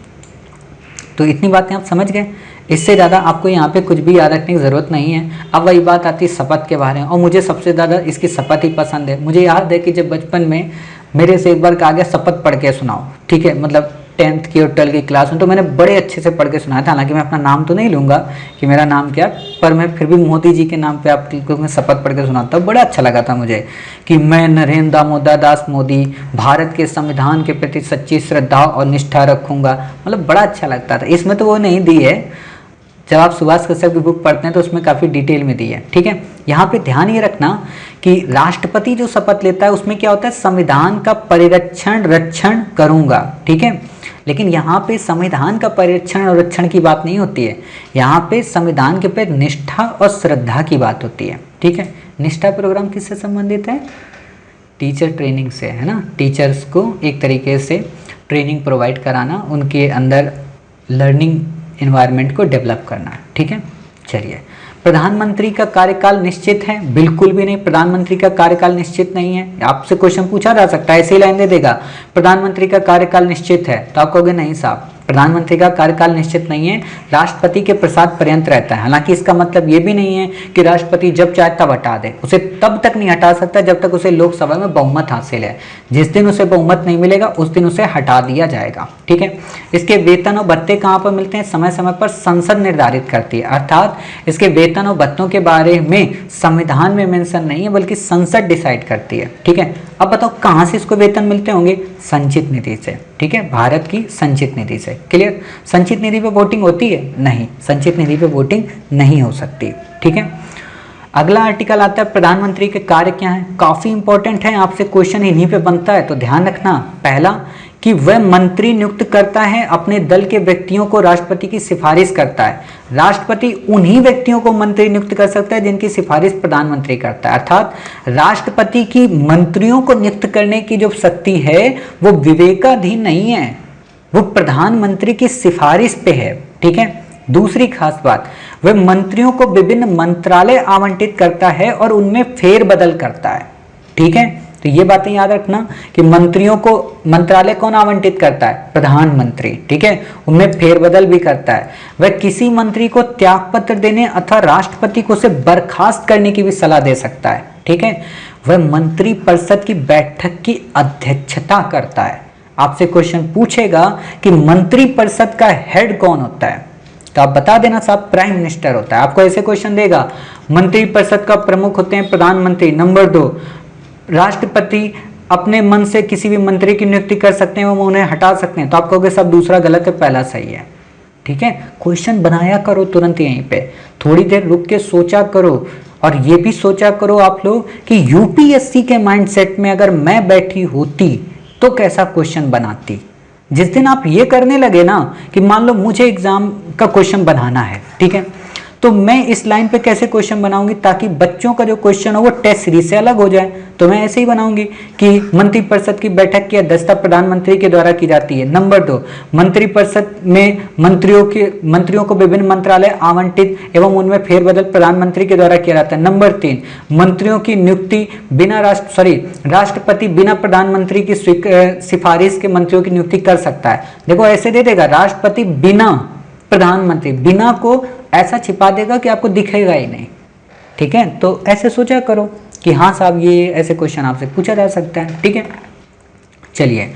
तो इतनी बातें आप समझ गए, इससे ज़्यादा आपको यहाँ पे कुछ भी याद रखने की ज़रूरत नहीं है। अब वही बात आती है शपथ के बारे में, और मुझे सबसे ज़्यादा इसकी शपथ ही पसंद है। मुझे याद है कि जब बचपन में मेरे से एक बार कहा गया शपथ पढ़ के सुनाओ, ठीक है, मतलब 10th की और 12th की क्लास में, तो मैंने बड़े अच्छे से पढ़ के सुनाया था। हालांकि मैं अपना नाम तो नहीं लूँगा कि मेरा नाम क्या, पर मैं फिर भी मोदी जी के नाम पे आपको मैं शपथ पढ़ के सुनाता हूँ। बड़ा अच्छा लगा था मुझे कि मैं नरेंद्र दामोदर दास मोदी भारत के संविधान के प्रति सच्ची श्रद्धा और निष्ठा रखूँगा, मतलब बड़ा अच्छा लगता था। इसमें तो वो नहीं दी है, जब आप सुभाष कश्यप की बुक पढ़ते हैं तो उसमें काफ़ी डिटेल में दी है। ठीक है, यहाँ पे ध्यान ये रखना कि राष्ट्रपति जो शपथ लेता है उसमें क्या होता है, संविधान का परिरक्षण रक्षण करूँगा। ठीक है, लेकिन यहाँ पे संविधान का परिरक्षण और रक्षण की बात नहीं होती है, यहाँ पे संविधान के प्रति निष्ठा और श्रद्धा की बात होती है। ठीक है, निष्ठा प्रोग्राम किससे संबंधित है? टीचर ट्रेनिंग से, है ना। टीचर्स को एक तरीके से ट्रेनिंग प्रोवाइड कराना, उनके अंदर लर्निंग एनवायरनमेंट को डेवलप करना। ठीक है, चलिए, प्रधानमंत्री का कार्यकाल निश्चित है? बिल्कुल भी नहीं, प्रधानमंत्री का कार्यकाल निश्चित नहीं है। आपसे क्वेश्चन पूछा जा सकता है, ऐसे ही लाइन दे देगा प्रधानमंत्री का कार्यकाल निश्चित है, तो आप कहोगे नहीं साहब प्रधानमंत्री का कार्यकाल निश्चित नहीं है, राष्ट्रपति के प्रसाद पर्यंत रहता है। हालांकि इसका मतलब ये भी नहीं है कि राष्ट्रपति जब चाहे तब हटा दे, उसे तब तक नहीं हटा सकता जब तक उसे लोकसभा में बहुमत हासिल है। जिस दिन उसे बहुमत नहीं मिलेगा उस दिन उसे हटा दिया जाएगा। ठीक है, इसके वेतन और भत्ते कहाँ पर मिलते हैं? समय समय पर संसद निर्धारित करती है, अर्थात इसके वेतन और भत्तों के बारे में संविधान में मेंशन नहीं है बल्कि संसद डिसाइड करती है। ठीक है, अब बताओ कहाँ से इसको वेतन मिलते होंगे? संचित निधि से। ठीक है, भारत की संचित निधि से। क्लियर? संचित निधि पे वोटिंग होती है? नहीं, संचित निधि पे वोटिंग नहीं हो सकती। ठीक है, अगला आर्टिकल आता है प्रधानमंत्री के कार्य क्या हैं। काफी इंपॉर्टेंट है, आपसे क्वेश्चन इन्हीं पे बनता है, तो ध्यान रखना। पहला कि वह मंत्री नियुक्त करता है, अपने दल के व्यक्तियों को राष्ट्रपति की सिफारिश करता है। राष्ट्रपति उन्हीं व्यक्तियों को मंत्री नियुक्त कर सकता है जिनकी सिफारिश प्रधानमंत्री करता है, अर्थात राष्ट्रपति की मंत्रियों को नियुक्त करने की जो शक्ति है वो विवेकाधीन नहीं है, वो प्रधानमंत्री की सिफारिश पे है। ठीक है, दूसरी खास बात, वह मंत्रियों को विभिन्न मंत्रालय आवंटित करता है और उनमें फेरबदल करता है। ठीक है, तो ये बातें याद रखना कि मंत्रियों को मंत्रालय कौन आवंटित करता है? प्रधानमंत्री। ठीक है, उनमें फेरबदल भी करता है। वह किसी मंत्री को त्यागपत्र देने अथवा राष्ट्रपति को उसे बर्खास्त करने की भी सलाह दे सकता है। ठीक है, वह मंत्री परिषद की बैठक की अध्यक्षता करता है। आपसे क्वेश्चन पूछेगा कि मंत्री परिषद का हेड कौन होता है, तो आप बता देना साहब प्राइम मिनिस्टर होता है। आपको ऐसे क्वेश्चन देगा, मंत्री परिषद का प्रमुख होते हैं प्रधानमंत्री। नंबर 2, राष्ट्रपति अपने मन से किसी भी मंत्री की नियुक्ति कर सकते हैं, वो उन्हें हटा सकते हैं। तो आप कहोगे सब दूसरा गलत है, पहला सही है। ठीक है, क्वेश्चन बनाया करो तुरंत यहीं पे, थोड़ी देर रुक के सोचा करो। और ये भी सोचा करो आप लोग कि यूपीएससी के माइंडसेट में अगर मैं बैठी होती तो कैसा क्वेश्चन बनाती। जिस दिन आप ये करने लगे ना कि मान लो मुझे एग्जाम का क्वेश्चन बनाना है, ठीक है, तो मैं इस लाइन पे कैसे क्वेश्चन बनाऊंगी ताकि बच्चों का जो क्वेश्चन हो वो टेस्ट सीरीज से अलग हो जाए। तो मैं ऐसे ही बनाऊंगी कि मंत्रिपरिषद की बैठक की अध्यक्षता प्रधानमंत्री के द्वारा की जाती है। नंबर 2, मंत्रिपरिषद में मंत्रियों को विभिन्न मंत्रालय आवंटित एवं उनमें फेरबदल प्रधानमंत्री के द्वारा किया जाता है। नंबर 3, मंत्रियों की नियुक्ति राष्ट्रपति बिना प्रधानमंत्री की सिफारिश के मंत्रियों की नियुक्ति कर सकता है। देखो ऐसे दे देगा, राष्ट्रपति बिना प्रधानमंत्री, बिना को ऐसा छिपा देगा कि आपको दिखेगा ही नहीं। ठीक है, तो ऐसे सोचा करो कि हाँ साहब ये ऐसे क्वेश्चन आपसे पूछा जा सकता है। ठीक है, चलिए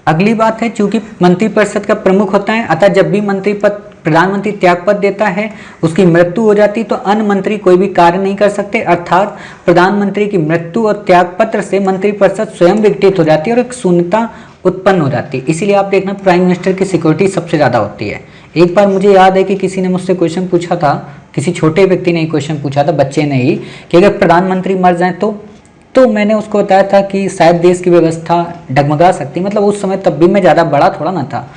अगली बात है, चूंकि मंत्रिपरिषद का प्रमुख होता है, अतः जब भी प्रधानमंत्री त्यागपत्र देता है, उसकी मृत्यु हो जाती तो अन्य मंत्री कोई भी कार्य नहीं कर सकते। अर्थात प्रधानमंत्री की मृत्यु और त्यागपत्र से मंत्रिपरिषद स्वयं विघटित हो जाती है और एक शून्यता उत्पन्न हो जाती है। इसीलिए आप देखना प्राइम मिनिस्टर की सिक्योरिटी सबसे ज्यादा होती है। एक बार मुझे याद है कि किसी ने मुझसे क्वेश्चन पूछा था, किसी छोटे व्यक्ति ने क्वेश्चन पूछा था, बच्चे ने ही, कि अगर प्रधानमंत्री मर जाए तो मैंने उसको बताया था कि शायद देश की व्यवस्था डगमगा सकती, मतलब उस समय तब भी मैं ज़्यादा बड़ा थोड़ा ना था,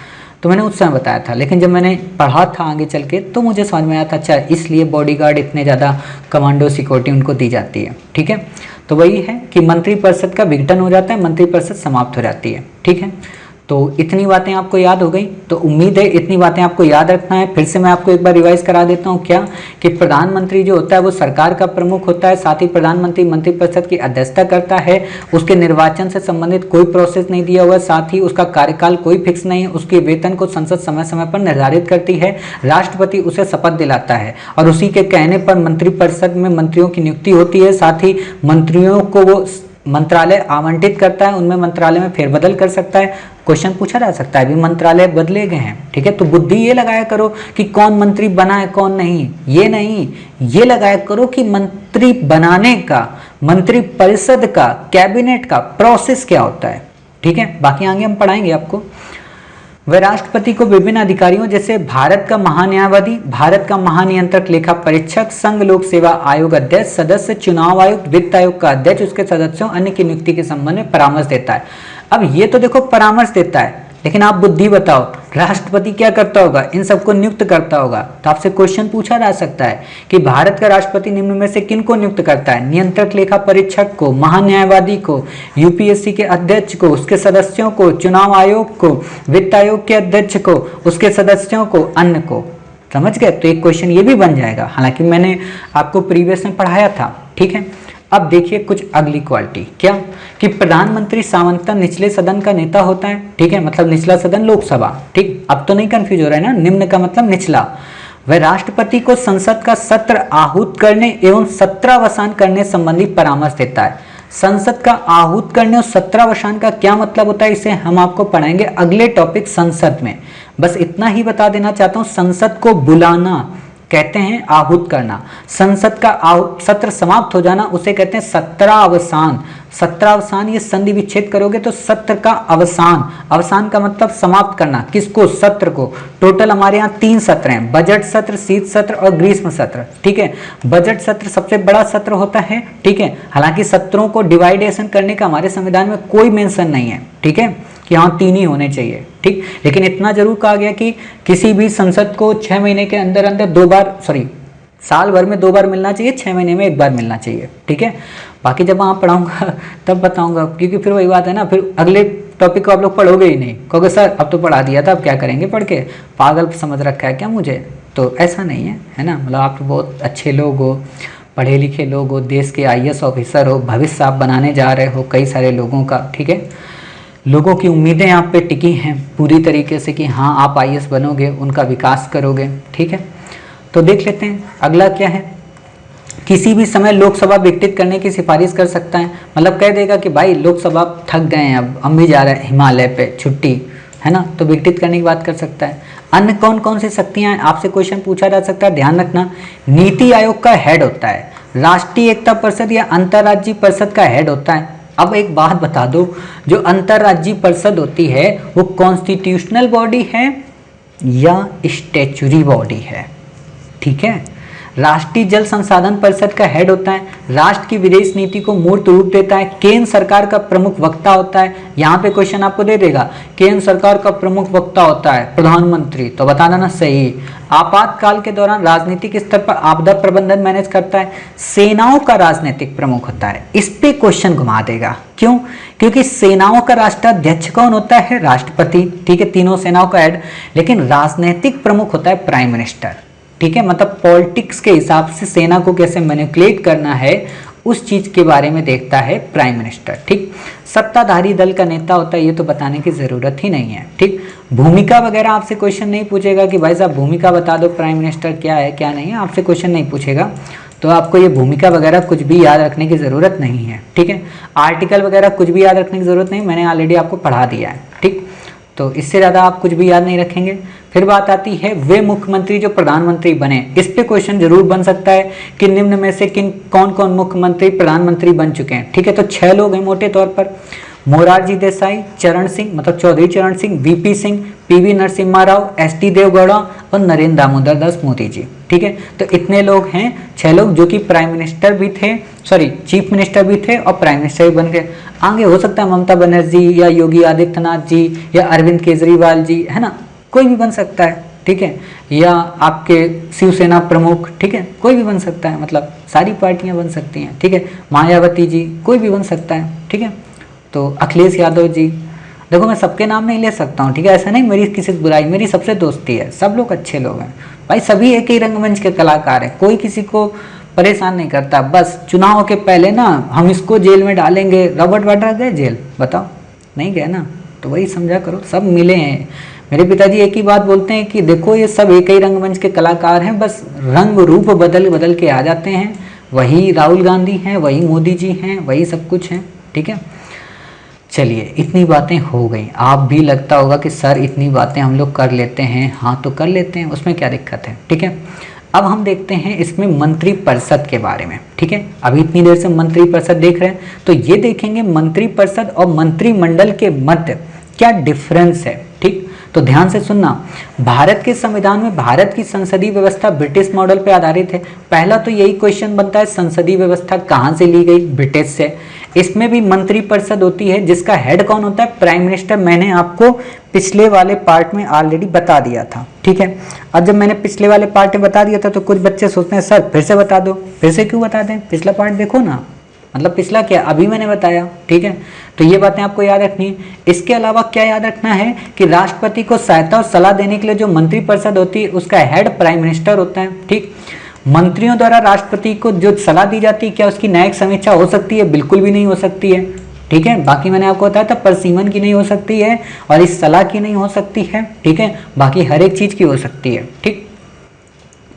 तो मैंने उस समय बताया था। लेकिन जब मैंने पढ़ा था आगे चल के तो मुझे समझ में आया था, अच्छा इसलिए बॉडीगार्ड इतने ज़्यादा कमांडो सिक्योरिटी उनको दी जाती है। ठीक है, तो वही है कि मंत्रिपरिषद का विघटन हो जाता है, मंत्रिपरिषद समाप्त हो जाती है। ठीक है, तो इतनी बातें आपको याद हो गई, तो उम्मीद है इतनी बातें आपको याद रखना है। फिर से मैं आपको एक बार रिवाइज करा देता हूँ क्या, कि प्रधानमंत्री जो होता है वो सरकार का प्रमुख होता है, साथ ही प्रधानमंत्री मंत्रिपरिषद की अध्यक्षता करता है, उसके निर्वाचन से संबंधित कोई प्रोसेस नहीं दिया हुआ, साथ ही उसका कार्यकाल कोई फिक्स नहीं है, उसके वेतन को संसद समय समय पर निर्धारित करती है, राष्ट्रपति उसे शपथ दिलाता है और उसी के कहने पर मंत्रिपरिषद में मंत्रियों की नियुक्ति होती है, साथ ही मंत्रियों को वो मंत्रालय आवंटित करता है, उनमें मंत्रालय में फेरबदल कर सकता है। क्वेश्चन पूछा जा सकता है, अभी मंत्रालय बदले गए हैं। ठीक है, तो बुद्धि ये लगाया करो कि कौन मंत्री बना है कौन नहीं, ये नहीं, ये लगाया करो कि मंत्री बनाने का, मंत्री परिषद का, कैबिनेट का प्रोसेस क्या होता है। ठीक है, बाकी आगे हम पढ़ाएंगे आपको। वह राष्ट्रपति को विभिन्न अधिकारियों जैसे भारत का महान्यायवादी, भारत का महानियंत्रक, लेखा परीक्षक, संघ लोक सेवा आयोग अध्यक्ष, सदस्य, चुनाव आयुक्त, वित्त आयोग का अध्यक्ष, उसके सदस्यों, अन्य की नियुक्ति के संबंध में परामर्श देता है। अब ये तो देखो परामर्श देता है, लेकिन आप बुद्धि बताओ राष्ट्रपति क्या करता होगा, इन सबको नियुक्त करता होगा। तो आपसे क्वेश्चन पूछा जा सकता है कि भारत का राष्ट्रपति निम्न में से किन को नियुक्त करता है, नियंत्रक, लेखा परीक्षक को, महान्यायवादी को, यूपीएससी के अध्यक्ष को, उसके सदस्यों को, चुनाव आयोग को, वित्त आयोग के अध्यक्ष को, उसके सदस्यों को, अन्य को। समझ गए, तो एक क्वेश्चन ये भी बन जाएगा, हालांकि मैंने आपको प्रीवियस में पढ़ाया था। ठीक है, अब देखिए कुछ अगली क्वालिटी, क्या कि प्रधानमंत्री सामान्यतः निचले सदन का नेता होता है। ठीक है, मतलब निचला सदन लोकसभा। ठीक, अब तो नहीं कंफ्यूज हो रहा है ना, निम्न का मतलब निचला। वह राष्ट्रपति को संसद का सत्र आहूत करने एवं सत्रावसान करने संबंधी परामर्श देता है। संसद का आहूत करने और सत्रावसान का क्या मतलब होता है, इसे हम आपको पढ़ाएंगे अगले टॉपिक संसद में। बस इतना ही बता देना चाहता हूं, संसद को बुलाना कहते हैं आहूत करना, संसद का सत्र समाप्त हो जाना उसे कहते हैं सत्रावसान। सत्रावसान ये संधि विच्छेद करोगे तो सत्र का अवसान, अवसान का मतलब समाप्त करना, किसको, सत्र को। टोटल हमारे यहाँ 3 सत्र हैं, बजट सत्र, शीत सत्र और ग्रीष्म सत्र। ठीक है, बजट सत्र सबसे बड़ा सत्र होता है। ठीक है, हालांकि सत्रों को डिवाइडेशन करने का हमारे संविधान में कोई मेंशन नहीं है। ठीक है, कि हाँ 3 ही होने चाहिए। ठीक, लेकिन इतना जरूर कहा गया कि किसी भी संसद को 6 महीने के अंदर अंदर 2 बार, साल भर में 2 बार मिलना चाहिए, 6 महीने में 1 बार मिलना चाहिए। ठीक है, बाकी जब वहाँ पढ़ाऊंगा तब बताऊंगा, क्योंकि फिर वही बात है ना, फिर अगले टॉपिक को आप लोग पढ़ोगे ही नहीं, कहोगे सर अब तो पढ़ा दिया था, अब क्या करेंगे पढ़ के, पागल समझ रखा है क्या मुझे। तो ऐसा नहीं है ना, मतलब आप बहुत अच्छे लोग हो, पढ़े लिखे लोग हो, देश के आईएएस ऑफिसर हो, भविष्य आप बनाने जा रहे हो कई सारे लोगों का, ठीक है। लोगों की उम्मीदें आप पे टिकी हैं पूरी तरीके से कि हाँ आप आईएएस बनोगे, उनका विकास करोगे, ठीक है। तो देख लेते हैं अगला क्या है। किसी भी समय लोकसभा विघटित करने की सिफारिश कर सकता है, मतलब कह देगा कि भाई लोकसभा थक गए हैं, अब हम भी जा रहे हैं हिमालय पे छुट्टी, है ना, तो विघटित करने की बात कर सकता है। अन्य कौन कौन सी शक्तियां, आपसे क्वेश्चन पूछा जा सकता है, ध्यान रखना। नीति आयोग का हेड होता है, राष्ट्रीय एकता परिषद या अंतर्राज्यीय परिषद का हेड होता है। अब एक बात बता दो, जो अंतर्राज्यीय परिषद होती है वो कॉन्स्टिट्यूशनल बॉडी है या स्टैच्यूरी बॉडी है, ठीक है। राष्ट्रीय जल संसाधन परिषद का हेड होता है, राष्ट्र की विदेश नीति को मूर्त रूप देता है, केंद्र सरकार का प्रमुख वक्ता होता है। यहाँ पे क्वेश्चन आपको दे देगा, केंद्र सरकार का प्रमुख वक्ता होता है प्रधानमंत्री, तो बताना ना सही। आपातकाल के दौरान राजनीतिक स्तर पर आपदा प्रबंधन मैनेज करता है, सेनाओं का राजनीतिक प्रमुख होता है। इस पे क्वेश्चन घुमा देगा, क्यों? क्योंकि सेनाओं का राष्ट्राध्यक्ष कौन होता है? राष्ट्रपति, ठीक है, तीनों सेनाओं का हेड। लेकिन राजनीतिक प्रमुख होता है प्राइम मिनिस्टर, ठीक है। मतलब पॉलिटिक्स के हिसाब से सेना को कैसे मैनिपुलेट करना है उस चीज के बारे में देखता है प्राइम मिनिस्टर, ठीक। सत्ताधारी दल का नेता होता है, ये तो बताने की जरूरत ही नहीं है, ठीक। भूमिका वगैरह आपसे क्वेश्चन नहीं पूछेगा कि भाई साहब भूमिका बता दो प्राइम मिनिस्टर क्या है क्या नहीं है, आपसे क्वेश्चन नहीं पूछेगा, तो आपको ये भूमिका वगैरह कुछ भी याद रखने की जरूरत नहीं है, ठीक है। आर्टिकल वगैरह कुछ भी याद रखने की जरूरत नहीं, मैंने ऑलरेडी आपको पढ़ा दिया है, ठीक। तो इससे ज़्यादा आप कुछ भी याद नहीं रखेंगे। फिर बात आती है वे मुख्यमंत्री जो प्रधानमंत्री बने, इस पे क्वेश्चन जरूर बन सकता है कि निम्न में से किन कौन कौन मुख्यमंत्री प्रधानमंत्री बन चुके हैं, ठीक है। तो 6 लोग हैं मोटे तौर पर, मोरारजी देसाई, चरण सिंह मतलब चौधरी चरण सिंह, वीपी सिंह, पीवी नरसिम्हा राव, एसटी देवगौड़ा और नरेंद्र दामोदर दास मोदी जी, ठीक है। तो इतने लोग हैं, 6 लोग जो कि प्राइम मिनिस्टर भी थे, सॉरी चीफ मिनिस्टर भी थे और प्राइम मिनिस्टर भी बन गए। आगे हो सकता है ममता बनर्जी या योगी आदित्यनाथ जी या अरविंद केजरीवाल जी, है ना, कोई भी बन सकता है, ठीक है, या आपके शिवसेना प्रमुख, ठीक है, कोई भी बन सकता है, मतलब सारी पार्टियां बन सकती हैं, ठीक है, मायावती जी, कोई भी बन सकता है, ठीक है। तो अखिलेश यादव जी, देखो मैं सबके नाम नहीं ले सकता हूँ, ठीक है, ऐसा नहीं मेरी किसी से बुराई, मेरी सबसे दोस्ती है, सब लोग अच्छे लोग हैं भाई, सभी एक ही रंगमंच के कलाकार हैं, कोई किसी को परेशान नहीं करता। बस चुनाव के पहले ना हम इसको जेल में डालेंगे, रॉबर्ट वाड्रा गए जेल, बताओ नहीं गए ना, तो वही समझा करो, सब मिले हैं। मेरे पिताजी एक ही बात बोलते हैं कि देखो ये सब एक ही रंगमंच के कलाकार हैं, बस रंग रूप बदल बदल के आ जाते हैं, वही राहुल गांधी हैं, वही मोदी जी हैं, वही सब कुछ हैं, ठीक है। चलिए इतनी बातें हो गई, आप भी लगता होगा कि सर इतनी बातें हम लोग कर लेते हैं, हाँ तो कर लेते हैं, उसमें क्या दिक्कत है, ठीक है। अब हम देखते हैं इसमें मंत्री परिषद के बारे में, ठीक है। अभी इतनी देर से मंत्री परिषद देख रहे हैं, तो ये देखेंगे मंत्री परिषद और मंत्रिमंडल के मध्य क्या डिफरेंस है, ठीक। तो ध्यान से सुनना, भारत के संविधान में भारत की संसदीय व्यवस्था ब्रिटिश मॉडल पर आधारित है। पहला तो यही क्वेश्चन बनता है, संसदीय व्यवस्था कहाँ से ली गई? ब्रिटिश से। इसमें भी मंत्री परिषद होती है जिसका हेड कौन होता है? Prime minister. मैंने आपको पिछले वाले पार्ट में ऑलरेडी बता दिया था, ठीक है। अब जब मैंने पिछले वाले पार्ट में बता दिया था तो कुछ बच्चे सोचते हैं सर फिर से बता दो, फिर से क्यों बता दें, पिछला पार्ट देखो ना, मतलब पिछला क्या अभी मैंने बताया, ठीक है। तो ये बातें आपको याद रखनी है। इसके अलावा क्या याद रखना है कि राष्ट्रपति को सहायता और सलाह देने के लिए जो मंत्री परिषद होती है उसका हेड प्राइम मिनिस्टर होता है, ठीक। मंत्रियों द्वारा राष्ट्रपति को जो सलाह दी जाती है क्या उसकी न्यायिक समीक्षा हो सकती है? बिल्कुल भी नहीं हो सकती है, ठीक है। बाकी मैंने आपको बताया था परसीमन की नहीं हो सकती है और इस सलाह की नहीं हो सकती है, ठीक है। बाकी हर एक चीज की हो सकती है, ठीक।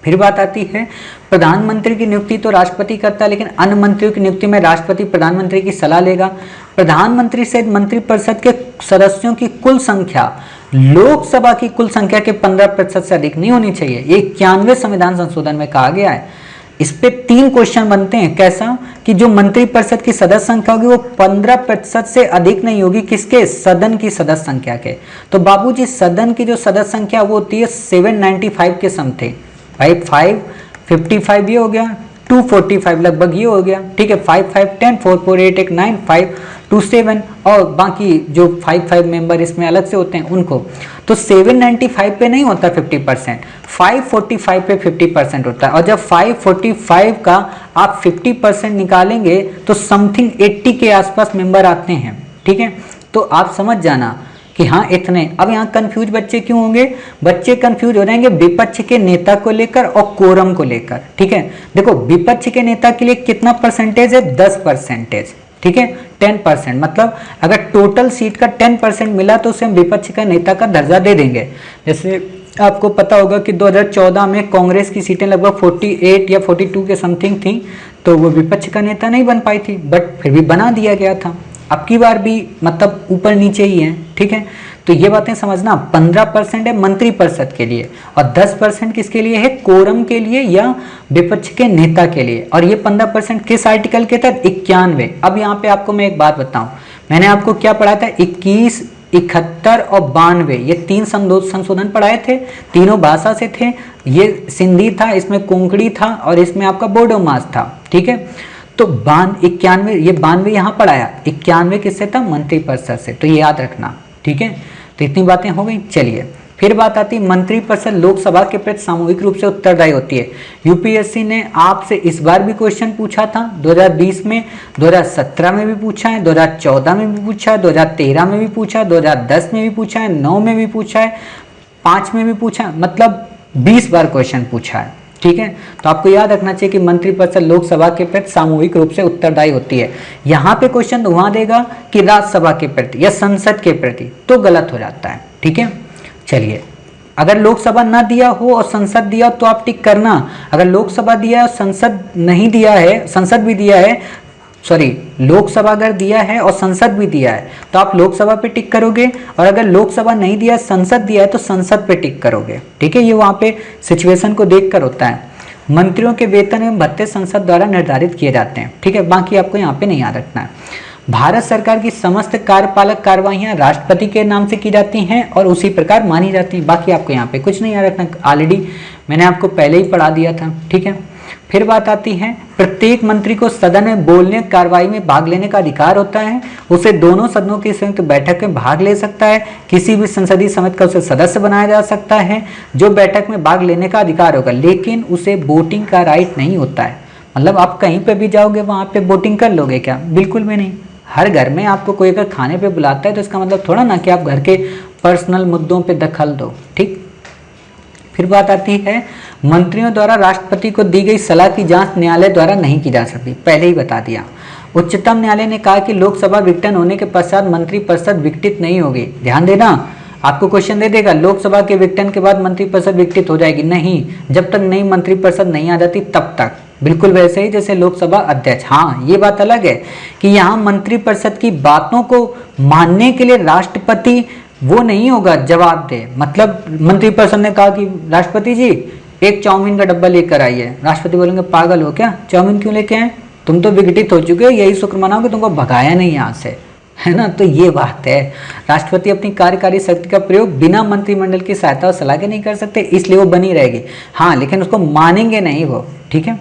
फिर बात आती है प्रधानमंत्री की नियुक्ति तो राष्ट्रपति करता है, लेकिन अन्य मंत्रियों की नियुक्ति में राष्ट्रपति प्रधानमंत्री की सलाह लेगा। प्रधानमंत्री से मंत्रिपरिषद के सदस्यों की कुल संख्या लोकसभा की कुल संख्या के 15% से अधिक नहीं होनी चाहिए, ये 91वें संविधान संशोधन में कहा गया है। इस पे 3 क्वेश्चन बनते हैं, कैसा कि जो मंत्रिपरिषद की सदस्य संख्या होगी वो 15% से अधिक नहीं होगी, किसके? सदन की सदस्य संख्या के। तो बाबूजी सदन की जो सदस्य संख्या वो होती है 795 के समथिंग, भाई 555 ये हो गया, 245 लगभग ये हो गया, ठीक है। 5 5 10 4 4 8 1 9 5 2 7 और बाकी जो 5 मेंबर इसमें अलग से होते हैं उनको, तो 795 पे नहीं होता 50%, 545 पे 50% होता है। और जब 545 का आप 50% निकालेंगे तो समथिंग 80 के आसपास मेंबर आते हैं, ठीक है। तो आप समझ जाना कि हाँ इतने। अब यहाँ कंफ्यूज बच्चे क्यों होंगे? बच्चे कंफ्यूज हो जाएंगे विपक्ष के नेता को लेकर और कोरम को लेकर। ठीक है, देखो विपक्ष के नेता के लिए कितना परसेंटेज है? 10%। ठीक है, 10%, मतलब अगर टोटल सीट का 10% मिला तो उसे हम विपक्ष का नेता का दर्जा दे देंगे। जैसे आपको पता होगा कि 2014 में कांग्रेस की सीटें लगभग 48 या 42 के समथिंग थी, तो वो विपक्ष का नेता नहीं बन पाई थी, बट फिर भी बना दिया गया था। अब की बार भी मतलब ऊपर नीचे ही है। ठीक है, तो ये बातें समझना। 15% है मंत्रिपरिषद के लिए और 10% किसके लिए है? कोरम के लिए या विपक्ष के नेता के लिए। और ये 15% किस आर्टिकल के तहत? 91। अब यहाँ पे आपको मैं एक बात बताऊं, मैंने आपको क्या पढ़ाया था? 21, 71 और 92, ये 3 संशोधन पढ़ाए थे, तीनों भाषा से थे। ये सिंधी था, इसमें कोंकणी था और इसमें आपका बोडो मास था। ठीक है, तो 91, ये 92 यहाँ पढ़ाया, 91 किससे था? मंत्रिपरिषद से, तो ये याद रखना। ठीक है, तो इतनी बातें हो गई। चलिए फिर बात आती है मंत्रिपरिषद लोकसभा के प्रति सामूहिक रूप से उत्तरदायी होती है। यूपीएससी ने आपसे इस बार भी क्वेश्चन पूछा था, 2020 में, 2017 में भी पूछा है, 2014 में भी पूछा है, 2013 में भी पूछा है, 2010 में भी पूछा है, 9 में भी पूछा है, 5 में भी पूछा है, मतलब 20 बार क्वेश्चन पूछा है। ठीक है, तो आपको याद रखना चाहिए कि मंत्रिपरिषद लोकसभा के प्रति सामूहिक रूप से उत्तरदायी होती है। यहाँ पे क्वेश्चन वहां देगा कि राज्यसभा के प्रति या संसद के प्रति, तो गलत हो जाता है। ठीक है, चलिए अगर लोकसभा ना दिया हो और संसद दिया तो आप टिक करना। अगर लोकसभा दिया और संसद नहीं दिया है, संसद भी दिया है, सॉरी लोकसभा अगर दिया है और संसद भी दिया है तो आप लोकसभा पे टिक करोगे, और अगर लोकसभा नहीं दिया संसद दिया है तो संसद पे टिक करोगे। ठीक है, ये वहाँ पे सिचुएशन को देखकर होता है। मंत्रियों के वेतन एवं भत्ते संसद द्वारा निर्धारित किए जाते हैं। ठीक है, बाकी आपको यहाँ पे नहीं याद रखना है। भारत सरकार की समस्त कार्यपालक कार्यवाहियां राष्ट्रपति के नाम से की जाती हैं और उसी प्रकार मानी जाती हैं। बाकी आपको यहाँ पे कुछ नहीं याद रखना, ऑलरेडी मैंने आपको पहले ही पढ़ा दिया था। ठीक है, फिर बात आती है प्रत्येक मंत्री को सदन में बोलने कार्रवाई में भाग लेने का अधिकार होता है। उसे दोनों सदनों की संयुक्त बैठक में भाग ले सकता है। किसी भी संसदीय समिति का उसे सदस्य बनाया जा सकता है जो बैठक में भाग लेने का अधिकार होगा, लेकिन उसे वोटिंग का राइट नहीं होता है। मतलब आप कहीं पे भी जाओगे वहां पे वोटिंग कर लोगे क्या? बिल्कुल भी नहीं। हर घर में आपको कोई अगर खाने पे बुलाता है तो इसका मतलब थोड़ा ना कि आप घर के पर्सनल मुद्दों पे दखल दो। ठीक, फिर बात आती है मंत्रियों द्वारा राष्ट्रपति को दी गई सलाह की जांच न्यायालय द्वारा नहीं की जा सकती, पहले ही बता दिया। उच्चतम न्यायालय ने कहा कि लोकसभा विघटन होने के पश्चात मंत्रिपरिषद विघटित नहीं होगी। ध्यान देना, आपको क्वेश्चन दे देगा लोकसभा के विघटन के बाद मंत्रिपरिषद विघटित हो जाएगी, नहीं, जब तक नई मंत्रिपरिषद नहीं आ जाती तब तक। बिल्कुल वैसे ही जैसे लोकसभा अध्यक्ष। हाँ, ये बात अलग है कि यहाँ मंत्रिपरिषद की बातों को मानने के लिए राष्ट्रपति वो नहीं होगा जवाब दे। मतलब मंत्रिपरिषद ने कहा कि राष्ट्रपति जी एक चाउमीन का डब्बा लेकर आइए, राष्ट्रपति बोलेंगे पागल हो क्या, चाउमीन क्यों लेके आए, तुम तो विघटित हो चुके हो, यही शुक्र मनाओ कि तुमको भगाया नहीं यहाँ से, है ना। तो ये बात है, राष्ट्रपति अपनी कार्यकारी शक्ति का प्रयोग बिना मंत्रिमंडल की सहायता और सलाह के नहीं कर सकते, इसलिए वो बनी रहेगी। हाँ, लेकिन उसको मानेंगे नहीं वो। ठीक है,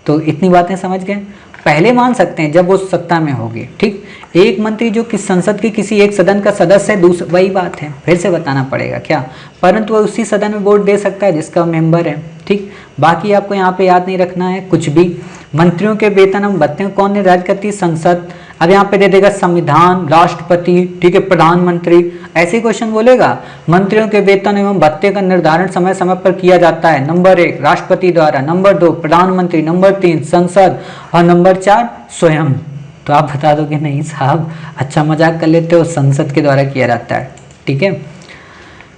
तो इतनी बातें समझ गए। पहले मान सकते हैं जब वो सत्ता में होगी। ठीक, एक मंत्री जो कि संसद के किसी एक सदन का सदस्य है, वही बात है, फिर से बताना पड़ेगा क्या, परंतु वह उसी सदन में वोट दे सकता है जिसका मेंबर है। ठीक, बाकी आपको यहाँ पे याद नहीं रखना है कुछ भी। मंत्रियों के वेतन एवं भत्ते कौन निर्धारित करती है? संसद। अब यहाँ पे दे देगा संविधान, राष्ट्रपति, ठीक है, प्रधानमंत्री, ऐसे क्वेश्चन बोलेगा। मंत्रियों के वेतन एवं भत्ते का निर्धारण समय समय पर किया जाता है। नंबर 1 राष्ट्रपति द्वारा, नंबर 2 प्रधानमंत्री, नंबर 3 संसद और नंबर 4 स्वयं। तो आप बता दो कि नहीं साहब, अच्छा मजाक कर लेते हो, संसद के द्वारा किया जाता है। ठीक है,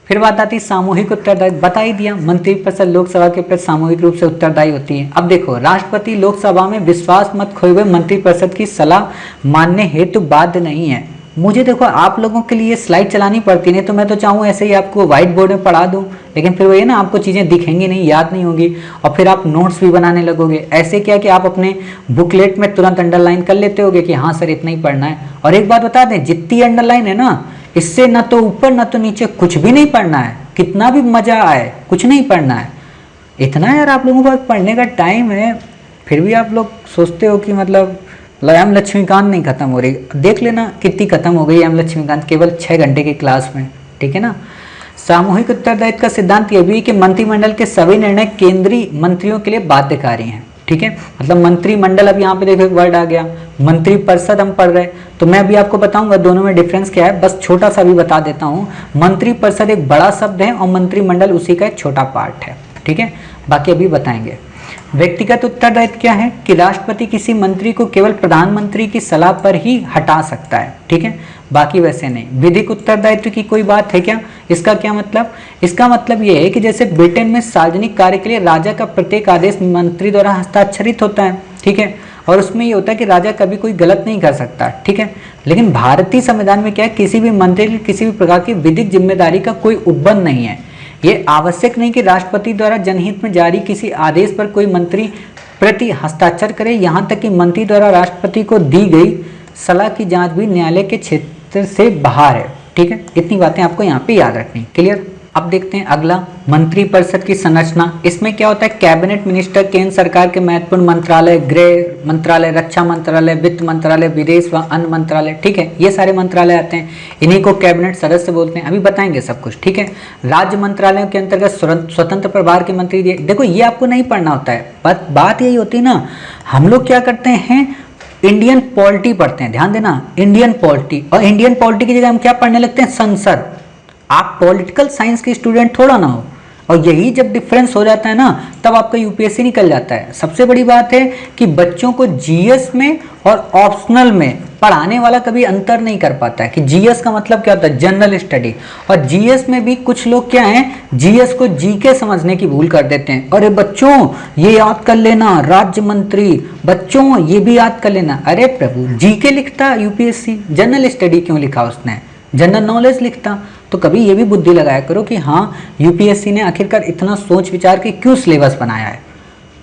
फिर बात आती है सामूहिक उत्तरदायी। बता ही दिया, मंत्रिपरिषद लोकसभा के प्रति सामूहिक रूप से उत्तरदायी होती है। अब देखो, राष्ट्रपति लोकसभा में विश्वास मत खोए हुए मंत्रिपरिषद की सलाह मानने हेतु बाध्य नहीं है। मुझे देखो आप लोगों के लिए स्लाइड चलानी पड़ती, नहीं तो मैं तो चाहूँ ऐसे ही आपको व्हाइट बोर्ड में पढ़ा दूँ, लेकिन फिर वही ना, आपको चीज़ें दिखेंगी नहीं, याद नहीं होगी, और फिर आप नोट्स भी बनाने लगोगे। ऐसे क्या कि आप अपने बुकलेट में तुरंत अंडरलाइन कर लेते होगे कि हाँ सर इतना ही पढ़ना है। और एक बात बता दें, जितनी अंडरलाइन है ना, इससे ना तो ऊपर ना तो नीचे कुछ भी नहीं पढ़ना है, कितना भी मजा आए कुछ नहीं पढ़ना है। इतना यार आप लोगों के पास पढ़ने का टाइम है, फिर भी आप लोग सोचते हो कि मतलब एम लक्ष्मीकांत नहीं खत्म हो रही। देख लेना कितनी खत्म हो गई एम लक्ष्मीकांत, केवल 6 घंटे की क्लास में। ठीक है ना। सामूहिक उत्तरदायित्व का सिद्धांत यह भी कि मंत्रिमंडल के सभी निर्णय केंद्रीय मंत्रियों के लिए बाध्यकारी हैं। ठीक है, मतलब मंत्रिमंडल, अब यहाँ पे देखो एक वर्ड आ गया, मंत्रिपरिषद हम पढ़ रहे, तो मैं भी आपको बताऊंगा दोनों में डिफरेंस क्या है, बस छोटा सा भी बता देता हूँ। मंत्रिपरिषद एक बड़ा शब्द है और मंत्रिमंडल उसी का एक छोटा पार्ट है, ठीक है, बाकी अभी बताएंगे। व्यक्तिगत उत्तरदायित्व क्या है कि राष्ट्रपति किसी मंत्री को केवल प्रधानमंत्री की सलाह पर ही हटा सकता है, ठीक है, बाकी वैसे नहीं। विधिक उत्तरदायित्व की कोई बात है क्या, इसका क्या मतलब, इसका मतलब यह है कि जैसे ब्रिटेन में सार्वजनिक कार्य के लिए राजा का प्रत्येक आदेश मंत्री द्वारा हस्ताक्षरित होता है, ठीक है, और उसमें ये होता है कि राजा कभी कोई गलत नहीं कर सकता, ठीक है। लेकिन भारतीय संविधान में क्या है, किसी भी मंत्री की किसी भी प्रकार की विधिक जिम्मेदारी का कोई उपबंध नहीं है। ये आवश्यक नहीं कि राष्ट्रपति द्वारा जनहित में जारी किसी आदेश पर कोई मंत्री प्रति हस्ताक्षर करे, यहाँ तक कि मंत्री द्वारा राष्ट्रपति को दी गई सलाह की जांच भी न्यायालय के क्षेत्र से बाहर है, ठीक है। इतनी बातें आपको यहाँ पे याद रखनी, क्लियर। अब देखते हैं अगला, मंत्रिपरिषद की संरचना। इसमें क्या होता है, कैबिनेट मिनिस्टर, केंद्र सरकार के महत्वपूर्ण मंत्रालय, गृह मंत्रालय, रक्षा मंत्रालय, वित्त मंत्रालय, विदेश व अन्य मंत्रालय, ठीक है, ये सारे मंत्रालय आते हैं, इन्हीं को कैबिनेट सदस्य बोलते हैं, अभी बताएंगे सब कुछ, ठीक है। राज्य मंत्रालयों के अंतर्गत स्वतंत्र प्रभार के मंत्री, देखो ये आपको नहीं पढ़ना होता है, बात यही होती है ना, हम लोग क्या करते हैं, इंडियन पॉलिटी पढ़ते हैं, ध्यान देना, इंडियन पॉलिटी, और इंडियन पॉलिटी की जगह हम क्या पढ़ने लगते हैं, संसद। आप पॉलिटिकल साइंस के स्टूडेंट थोड़ा ना हो, और यही जब डिफरेंस हो जाता है ना, तब आपका यूपीएससी निकल जाता है। सबसे बड़ी बात है कि बच्चों को जीएस में और ऑप्शनल में पढ़ाने वाला कभी अंतर नहीं कर पाता है कि जीएस का मतलब क्या होता है, जनरल स्टडी, और जीएस में भी कुछ लोग क्या हैं, जीएस को जीके समझने की भूल कर देते हैं। अरे बच्चों ये याद कर लेना, राज्य मंत्री, बच्चों ये भी याद कर लेना। अरे प्रभु, जीके लिखता यूपीएससी, जनरल स्टडी क्यों लिखा उसने, जनरल नॉलेज लिखता। तो कभी ये भी बुद्धि लगाया करो कि हाँ यूपीएससी ने आखिरकार इतना सोच विचार के क्यों सिलेबस बनाया है।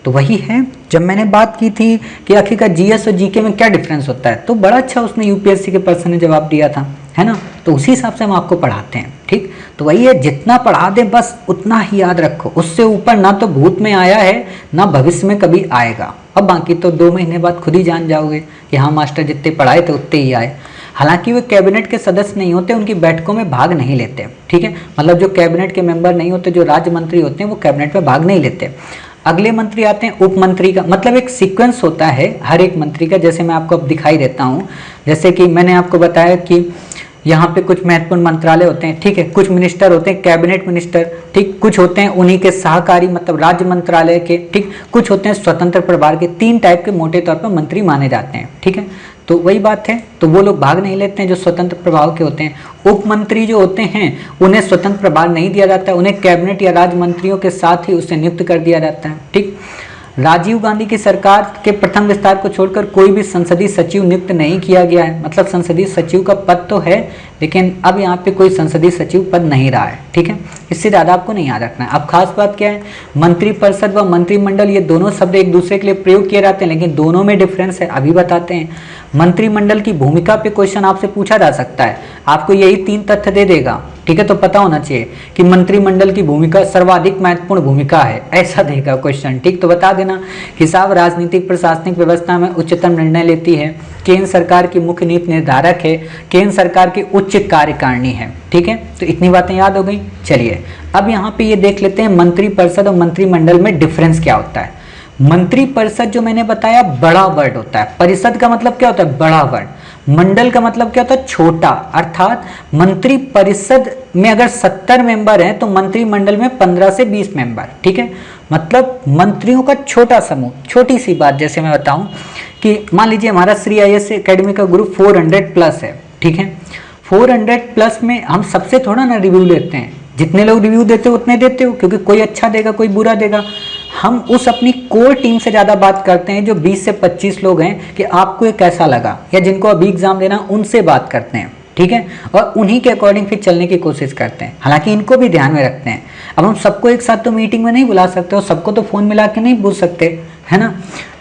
तो वही है, जब मैंने बात की थी कि आखिरकार जीएस और जीके में क्या डिफरेंस होता है, तो बड़ा अच्छा उसने यूपीएससी के पर्सन ने जवाब दिया था, है ना। तो उसी हिसाब से हम आपको पढ़ाते हैं, ठीक। तो वही है, जितना पढ़ा दें बस उतना ही याद रखो, उससे ऊपर ना तो भूत में आया है ना भविष्य में कभी आएगा। अब बाकी तो 2 महीने बाद खुद ही जान जाओगे कि हाँ मास्टर जितने पढ़ाए थे उतने ही आए। हालांकि वे कैबिनेट के सदस्य नहीं होते, उनकी बैठकों में भाग नहीं लेते, ठीक है, मतलब जो कैबिनेट के मेंबर नहीं होते, जो राज्य मंत्री होते हैं, वो कैबिनेट में भाग नहीं लेते। अगले मंत्री आते हैं उप मंत्री का, मतलब एक सीक्वेंस होता है हर एक मंत्री का, जैसे मैं आपको अब दिखाई देता हूँ। जैसे कि मैंने आपको बताया कि यहाँ पे कुछ महत्वपूर्ण मंत्रालय होते हैं, ठीक है, कुछ मिनिस्टर होते हैं कैबिनेट मिनिस्टर, ठीक, कुछ होते हैं उन्हीं के सहकारी मतलब राज्य मंत्रालय के, ठीक, कुछ होते हैं स्वतंत्र प्रभार के। 3 टाइप के मोटे तौर पर मंत्री माने जाते हैं, ठीक है। तो वही बात है, तो वो लोग भाग नहीं लेते हैं जो स्वतंत्र प्रभाव के होते हैं। उप मंत्री जो होते हैं उन्हें स्वतंत्र प्रभार नहीं दिया जाता है, उन्हें कैबिनेट या राज्य मंत्रियों के साथ ही उसे नियुक्त कर दिया जाता है, ठीक। राजीव गांधी की सरकार के प्रथम विस्तार को छोड़कर कोई भी संसदीय सचिव नियुक्त नहीं किया गया है, मतलब संसदीय सचिव का पद तो है लेकिन अब यहाँ पे कोई संसदीय सचिव पद नहीं रहा है, ठीक है। इससे ज़्यादा आपको नहीं याद रखना है। अब खास बात क्या है, मंत्रिपरिषद व मंत्रिमंडल ये दोनों शब्द एक दूसरे के लिए प्रयोग किए जाते हैं, लेकिन दोनों में डिफरेंस है, अभी बताते हैं। मंत्रिमंडल की भूमिका पे क्वेश्चन आपसे पूछा जा सकता है, आपको यही 3 तथ्य दे देगा, ठीक है, तो पता होना चाहिए कि मंत्रिमंडल की भूमिका सर्वाधिक महत्वपूर्ण भूमिका है, ऐसा देगा क्वेश्चन, ठीक। तो बता देना कि साहब राजनीतिक प्रशासनिक व्यवस्था में उच्चतम निर्णय लेती है, केंद्र सरकार की मुख्य नीति निर्धारक है, केंद्र सरकार की उच्च कार्यकारिणी है, ठीक है। तो इतनी बातें याद हो गई। चलिए अब यहाँ पे ये देख लेते हैं मंत्रिपरिषद और मंत्रिमंडल में डिफरेंस क्या होता है। मंत्रिपरिषद जो मैंने बताया बड़ा वर्ड होता है, परिषद का मतलब क्या होता है, बड़ा वर्ड, मंडल का मतलब क्या होता है, छोटा, अर्थात मंत्रिपरिषद में अगर 70 मेंबर हैं तो मंत्रिमंडल में 15 से 20 मेंबर, ठीक है, मतलब मंत्रियों का छोटा समूह। छोटी सी बात जैसे मैं बताऊं कि मान लीजिए हमारा श्री आईएएस एकेडमी का ग्रुप 400 प्लस है, ठीक है, 400 प्लस में हम सबसे थोड़ा ना रिव्यू लेते हैं, जितने लोग रिव्यू देते हो उतने देते हो, क्योंकि कोई अच्छा देगा कोई बुरा देगा। हम उस अपनी कोर टीम से ज़्यादा बात करते हैं जो 20 से 25 लोग हैं कि आपको ये कैसा लगा, या जिनको अभी एग्जाम देना उनसे बात करते हैं, ठीक है, और उन्हीं के अकॉर्डिंग फिर चलने की कोशिश करते हैं। हालांकि इनको भी ध्यान में रखते हैं। अब हम सबको एक साथ तो मीटिंग में नहीं बुला सकते और सबको तो फोन मिला के नहीं पूछ सकते, है ना।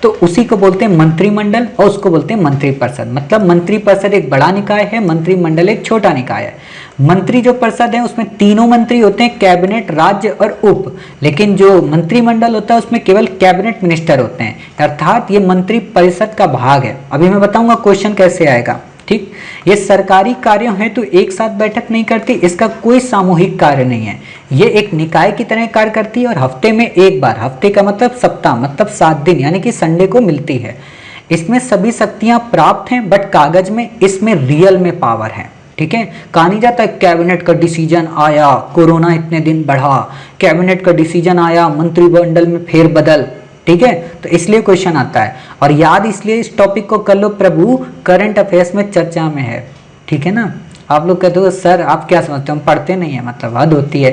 तो उसी को बोलते हैं मंत्रिमंडल और उसको बोलते हैं मंत्रिपरिषद। मतलब मंत्रिपरिषद एक बड़ा निकाय है, मंत्रिमंडल एक छोटा निकाय है। मंत्री जो परिषद है उसमें तीनों मंत्री होते हैं, कैबिनेट, राज्य और उप, लेकिन जो मंत्रिमंडल होता है उसमें केवल कैबिनेट मिनिस्टर होते हैं, अर्थात ये मंत्री परिषद का भाग है। अभी मैं बताऊंगा क्वेश्चन कैसे आएगा, ठीक, ये सरकारी कार्य है तो एक साथ बैठक नहीं करती, इसका कोई सामूहिक कार्य नहीं है। ये एक निकाय की तरह कार्य करती है और हफ्ते में एक बार, हफ्ते का मतलब सप्ताह, मतलब 7 दिन यानी कि संडे को मिलती है। इसमें सभी शक्तियां प्राप्त हैं, बट कागज में इसमें रियल में पावर है। ठीक है, कहा नहीं जाता कैबिनेट का डिसीजन आया, कोरोना इतने दिन बढ़ा, कैबिनेट का डिसीजन आया, मंत्रिमंडल में फेरबदल। ठीक है, तो इसलिए क्वेश्चन आता है। और याद इसलिए इस टॉपिक को कर लो प्रभु, करंट अफेयर्स में चर्चा में है। ठीक है ना, आप लोग कहते हो सर आप क्या समझते हो हम पढ़ते नहीं है, मतलब हद होती है।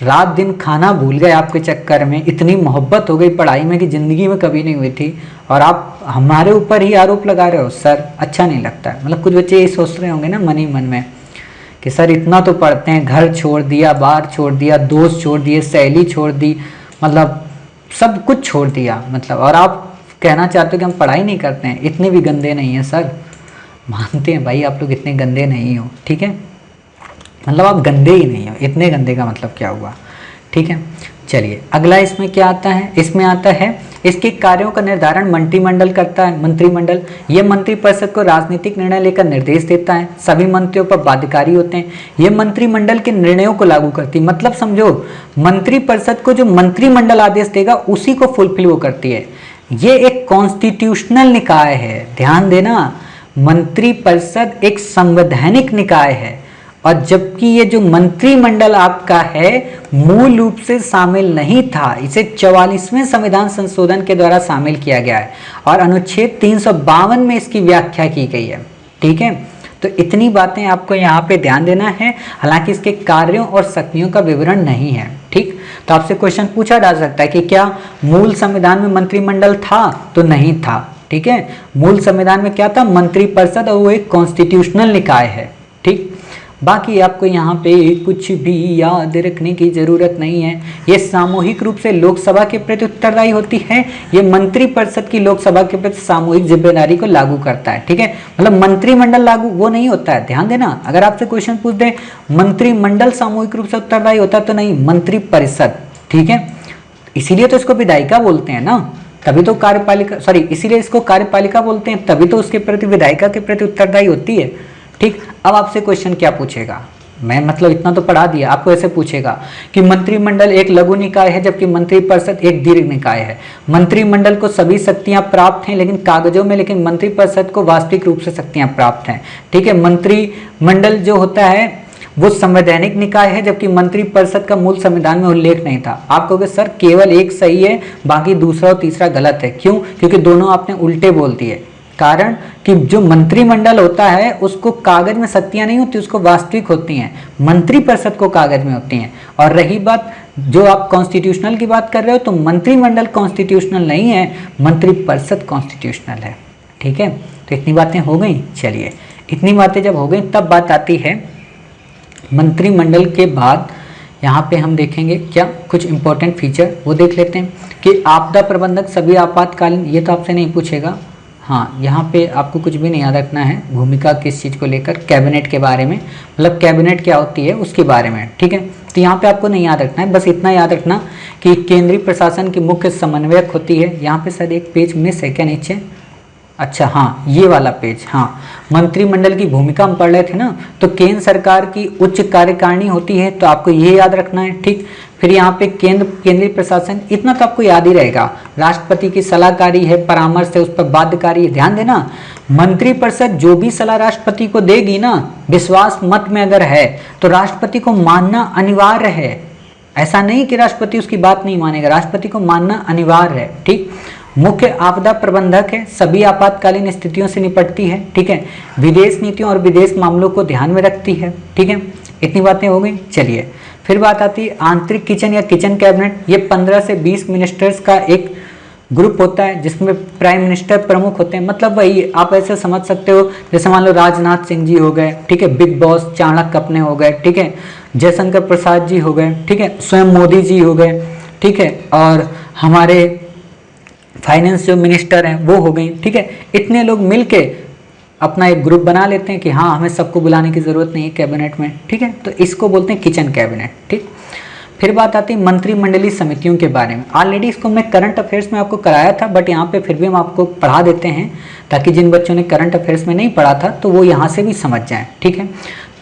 रात दिन खाना भूल गए आपके चक्कर में, इतनी मोहब्बत हो गई पढ़ाई में कि ज़िंदगी में कभी नहीं हुई थी, और आप हमारे ऊपर ही आरोप लगा रहे हो। सर अच्छा नहीं लगता है। मतलब कुछ बच्चे ये सोच रहे होंगे ना मन ही मन में कि सर इतना तो पढ़ते हैं, घर छोड़ दिया, बार छोड़ दिया, दोस्त छोड़ दिए, सहेली छोड़ दी, मतलब सब कुछ छोड़ दिया, मतलब, और आप कहना चाहते हो कि हम पढ़ाई नहीं करते हैं। इतने भी गंदे नहीं हैं सर, मानते हैं भाई आप लोग इतने गंदे नहीं हो। ठीक है, मतलब आप गंदे ही नहीं हो। इतने गंदे का मतलब क्या हुआ। ठीक है, चलिए अगला इसमें क्या आता है, इसमें आता है इसके कार्यों का निर्धारण मंत्रिमंडल करता है। मंत्रिमंडल ये मंत्रिपरिषद को राजनीतिक निर्णय लेकर निर्देश देता है, सभी मंत्रियों पर बाध्यकारी होते हैं। ये मंत्रिमंडल के निर्णयों को लागू करती है, मतलब समझो मंत्रिपरिषद को जो मंत्रिमंडल आदेश देगा उसी को फुलफिल वो करती है। ये एक कॉन्स्टिट्यूशनल निकाय है, ध्यान देना, मंत्रिपरिषद एक संवैधानिक निकाय है। और जबकि ये जो मंत्रिमंडल आपका है मूल रूप से शामिल नहीं था, इसे 44वें संविधान संशोधन के द्वारा शामिल किया गया है और अनुच्छेद 352 में इसकी व्याख्या की गई है। ठीक है, तो इतनी बातें आपको यहाँ पे ध्यान देना है, हालांकि इसके कार्यों और शक्तियों का विवरण नहीं है। ठीक, तो आपसे क्वेश्चन पूछा जा सकता है कि क्या मूल संविधान में मंत्रिमंडल था, तो नहीं था। ठीक है, मूल संविधान में क्या था, मंत्रिपरिषद, और वो एक कॉन्स्टिट्यूशनल निकाय है। ठीक, बाकी आपको यहाँ पे कुछ भी याद रखने की जरूरत नहीं है। ये सामूहिक रूप से लोकसभा के प्रति उत्तरदायी होती है। ये मंत्रिपरिषद की लोकसभा के प्रति सामूहिक जिम्मेदारी को लागू करता है। ठीक है, मतलब मंत्रिमंडल लागू वो नहीं होता है, ध्यान देना। अगर आपसे क्वेश्चन पूछ दे मंत्रिमंडल सामूहिक रूप से उत्तरदायी होता है, तो नहीं, मंत्रिपरिषद। ठीक है, इसीलिए तो इसको विधायिका बोलते हैं ना, तभी तो कार्यपालिका, सॉरी, इसीलिए इसको कार्यपालिका बोलते हैं, तभी तो उसके प्रति विधायिका के प्रति उत्तरदायी होती है। ठीक, अब आपसे क्वेश्चन क्या पूछेगा, मैं मतलब इतना तो पढ़ा दिया, आपको ऐसे पूछेगा कि मंत्रिमंडल एक लघु निकाय है जबकि मंत्रिपरिषद एक दीर्घ निकाय है। मंत्रिमंडल को सभी शक्तियां प्राप्त हैं लेकिन कागजों में, लेकिन मंत्रिपरिषद को वास्तविक रूप से शक्तियां प्राप्त हैं। ठीक है, मंत्रिमंडल जो होता है वो संवैधानिक निकाय है जबकि मंत्रिपरिषद का मूल संविधान में उल्लेख नहीं था। आप कहोगे सर केवल एक सही है, बाकी दूसरा और तीसरा गलत है। क्यों? क्योंकि दोनों आपने उल्टे बोल दिए। कारण कि जो मंत्रिमंडल होता है उसको कागज में शक्तियां नहीं होती, उसको वास्तविक होती हैं। मंत्रिपरिषद को कागज में होती हैं। और रही बात जो आप कॉन्स्टिट्यूशनल की बात कर रहे हो, तो मंत्रिमंडल कॉन्स्टिट्यूशनल नहीं है, मंत्रिपरिषद कॉन्स्टिट्यूशनल है। ठीक है, तो इतनी बातें हो गई। चलिए, इतनी बातें जब हो गई तब बात आती है मंत्रिमंडल के बाद यहाँ पे हम देखेंगे क्या कुछ इंपॉर्टेंट फीचर, वो देख लेते हैं कि आपदा प्रबंधक सभी आपातकालीन, ये तो आपसे नहीं पूछेगा। हाँ, यहाँ पे आपको कुछ भी नहीं याद रखना है, भूमिका किस चीज़ को लेकर, कैबिनेट के बारे में, मतलब कैबिनेट क्या होती है उसके बारे में। ठीक है, तो यहाँ पे आपको नहीं याद रखना है, बस इतना याद रखना कि केंद्रीय प्रशासन की मुख्य समन्वयक होती है। यहाँ पे शायद एक पेज मिस है क्या नीचे, अच्छा हाँ ये वाला पेज, हाँ, मंत्रिमंडल की भूमिका हम पढ़ रहे थे ना, तो केंद्र सरकार की उच्च कार्यकारिणी होती है, तो आपको ये याद रखना है। ठीक, फिर यहाँ पे केंद्रीय प्रशासन, इतना तो आपको याद ही रहेगा। राष्ट्रपति की सलाहकारी है, परामर्श है, उस पर बाध्यकारी है। ध्यान देना, मंत्रिपरिषद जो भी सलाह राष्ट्रपति को देगी ना, विश्वास मत में अगर है तो राष्ट्रपति को मानना अनिवार्य है। ऐसा नहीं कि राष्ट्रपति उसकी बात नहीं मानेगा, राष्ट्रपति को मानना अनिवार्य है। ठीक, मुख्य आपदा प्रबंधक है, सभी आपातकालीन स्थितियों से निपटती है। ठीक है, विदेश नीतियों और विदेश मामलों को ध्यान में रखती है। ठीक है, इतनी बातें हो गई। चलिए, फिर बात आती है आंतरिक किचन या किचन कैबिनेट। ये 15 से 20 मिनिस्टर्स का एक ग्रुप होता है जिसमें प्राइम मिनिस्टर प्रमुख होते हैं। मतलब वही आप ऐसे समझ सकते हो, जैसे मान लो राजनाथ सिंह जी हो गए, ठीक है, बिग बॉस चाणक्य अपने हो गए, ठीक है, जयशंकर प्रसाद जी हो गए, ठीक है, स्वयं मोदी जी हो गए, ठीक है, और हमारे फाइनेंस जो मिनिस्टर हैं वो हो गई। ठीक है, इतने लोग मिलके अपना एक ग्रुप बना लेते हैं कि हाँ हमें सबको बुलाने की ज़रूरत नहीं है कैबिनेट में। ठीक है, तो इसको बोलते हैं किचन कैबिनेट। ठीक, फिर बात आती है मंत्रिमंडलीय समितियों के बारे में। ऑलरेडी इसको मैं करंट अफेयर्स में आपको कराया था, बट यहाँ पे फिर भी हम आपको पढ़ा देते हैं ताकि जिन बच्चों ने करंट अफेयर्स में नहीं पढ़ा था तो वो यहाँ से भी समझ जाएं, ठीक है।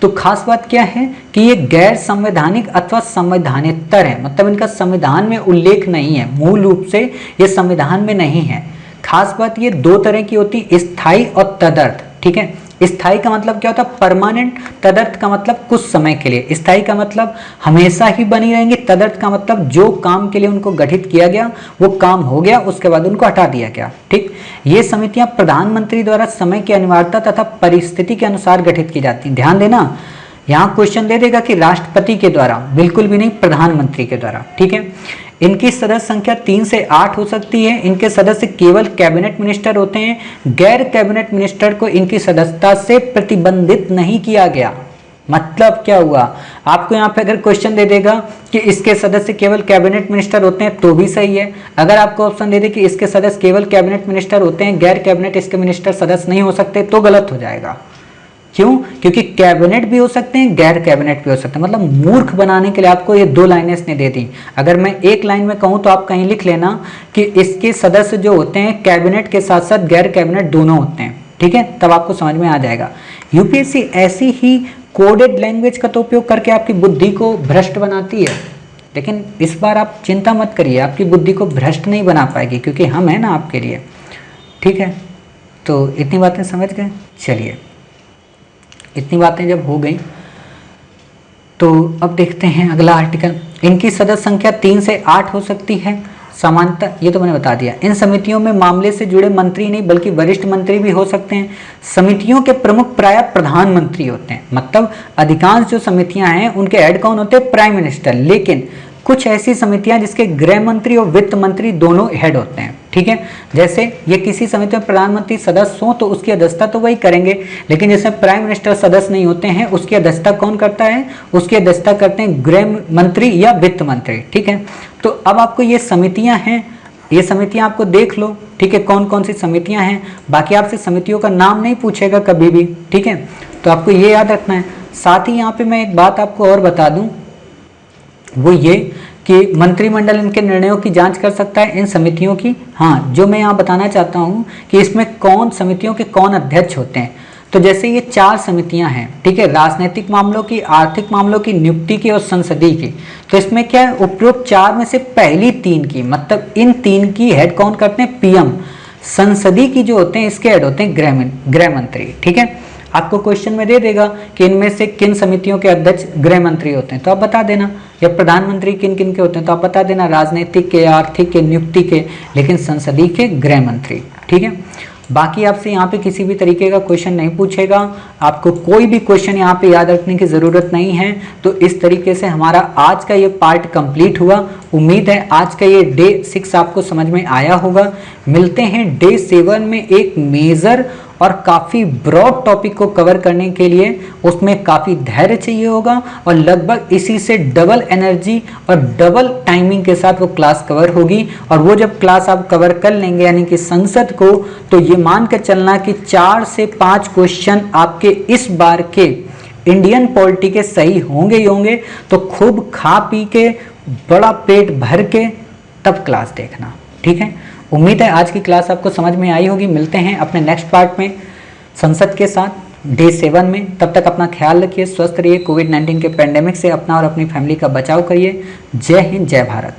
तो खास बात क्या है कि ये गैर संवैधानिक अथवा संवैधानेतर है, मतलब इनका संविधान में उल्लेख नहीं है, मूल रूप से ये संविधान में नहीं है। खास बात ये दो तरह की होती है, स्थायी और तदर्थ, ठीक है। स्थायी का मतलब क्या होता है, परमानेंट। तदर्थ का मतलब कुछ समय के लिए। स्थायी का मतलब हमेशा ही बनी रहेंगे। तदर्थ का मतलब जो काम के लिए उनको गठित किया गया वो काम हो गया, उसके बाद उनको हटा दिया गया, ठीक। ये समितियां प्रधानमंत्री द्वारा समय की अनिवार्यता तथा परिस्थिति के अनुसार गठित की जाती हैं। ध्यान देना, यहाँ क्वेश्चन दे देगा कि राष्ट्रपति के द्वारा, बिल्कुल भी नहीं, प्रधानमंत्री के द्वारा, ठीक है। इनकी सदस्य संख्या 3 से 8 हो सकती है। इनके सदस्य केवल कैबिनेट मिनिस्टर होते हैं। गैर कैबिनेट मिनिस्टर को इनकी सदस्यता से प्रतिबंधित नहीं किया गया। मतलब क्या हुआ, आपको यहाँ पे अगर क्वेश्चन दे देगा कि इसके सदस्य केवल कैबिनेट मिनिस्टर होते हैं तो भी सही है। अगर आपको ऑप्शन दे दे कि इसके सदस्य केवल कैबिनेट मिनिस्टर होते हैं, गैर कैबिनेट इसके मिनिस्टर सदस्य नहीं हो सकते, तो गलत हो जाएगा। क्यों? क्योंकि कैबिनेट भी हो सकते हैं, गैर कैबिनेट भी हो सकते हैं। मतलब मूर्ख बनाने के लिए आपको ये 2 लाइनें इसने दे दी। अगर मैं एक लाइन में कहूं तो आप कहीं लिख लेना कि इसके सदस्य जो होते हैं कैबिनेट के साथ साथ गैर कैबिनेट दोनों होते हैं, ठीक है, तब आपको समझ में आ जाएगा। यूपीएससी ऐसी ही कोडेड लैंग्वेज का तो उपयोग करके आपकी बुद्धि को भ्रष्ट बनाती है, लेकिन इस बार आप चिंता मत करिए, आपकी बुद्धि को भ्रष्ट नहीं बना पाएगी, क्योंकि हम हैं ना आपके लिए, ठीक है। तो इतनी बातें समझ गए। चलिए, इतनी बातें जब हो गई तो अब देखते हैं अगला आर्टिकल। इनकी सदस्य संख्या 3 से 8 हो सकती है। समानता, ये तो मैंने बता दिया। इन समितियों में मामले से जुड़े मंत्री नहीं बल्कि वरिष्ठ मंत्री भी हो सकते हैं। समितियों के प्रमुख प्रायः प्रधानमंत्री होते हैं, मतलब अधिकांश जो समितियां हैं उनके हेड कौन होते हैं, प्राइम मिनिस्टर। लेकिन कुछ ऐसी समितियां जिसके गृह मंत्री और वित्त मंत्री दोनों हेड होते हैं, ठीक है। जैसे ये किसी समिति में प्रधानमंत्री सदस्य हो तो उसकी अध्यक्षता तो वही करेंगे, लेकिन जिसमें प्राइम मिनिस्टर सदस्य नहीं होते हैं उसकी अध्यक्षता कौन करता है, उसकी अध्यक्षता करते हैं गृह मंत्री या वित्त मंत्री, ठीक है। तो अब आपको ये समितियां हैं, ये समितियां आपको देख लो, ठीक है, कौन कौन सी समितियां हैं। बाकी आपसे समितियों का नाम नहीं पूछेगा कभी भी, ठीक है, तो आपको ये याद रखना है। साथ ही यहाँ पे मैं एक बात आपको और बता दूं, वो ये कि मंत्रिमंडल इनके निर्णयों की जांच कर सकता है, इन समितियों की। हाँ, जो मैं यहाँ बताना चाहता हूँ कि इसमें कौन समितियों के कौन अध्यक्ष होते हैं। तो जैसे ये 4 समितियां हैं, ठीक है, राजनीतिक मामलों की, आर्थिक मामलों की, नियुक्ति की और संसदीय की। तो इसमें क्या है, उपरोक्त 4 में से पहली 3 की, मतलब इन 3 की हेड कौन करते हैं, पीएम। संसदीय की जो होते हैं इसके हेड होते हैं गृह मंत्री, ठीक है। आपको क्वेश्चन में दे देगा कि इनमें से किन समितियों के अध्यक्ष गृह मंत्री होते हैं, तो आप बता देना। या प्रधानमंत्री किन किन के होते हैं तो आप बता देना, राजनीतिक के, आर्थिक के, नियुक्ति के, लेकिन संसदीय के गृह मंत्री, ठीक है। बाकी आपसे यहाँ पे किसी भी तरीके का क्वेश्चन नहीं पूछेगा, आपको कोई भी क्वेश्चन यहाँ पे याद रखने की ज़रूरत नहीं है। तो इस तरीके से हमारा आज का ये पार्ट कंप्लीट हुआ। उम्मीद है आज का ये डे 6 आपको समझ में आया होगा। मिलते हैं डे 7 में एक मेजर और काफ़ी ब्रॉड टॉपिक को कवर करने के लिए। उसमें काफ़ी धैर्य चाहिए होगा और लगभग इसी से डबल एनर्जी और डबल टाइमिंग के साथ वो क्लास कवर होगी। और वो जब क्लास आप कवर कर लेंगे यानी कि संसद को, तो ये मान कर चलना कि 4 से 5 क्वेश्चन आपके इस बार के इंडियन पॉलिटी के सही होंगे ही होंगे। तो खूब खा पी के, बड़ा पेट भर के तब क्लास देखना, ठीक है। उम्मीद है आज की क्लास आपको समझ में आई होगी। मिलते हैं अपने नेक्स्ट पार्ट में संसद के साथ डे 7 में। तब तक अपना ख्याल रखिए, स्वस्थ रहिए, कोविड-19 के पेंडेमिक से अपना और अपनी फैमिली का बचाव करिए। जय हिंद, जय भारत।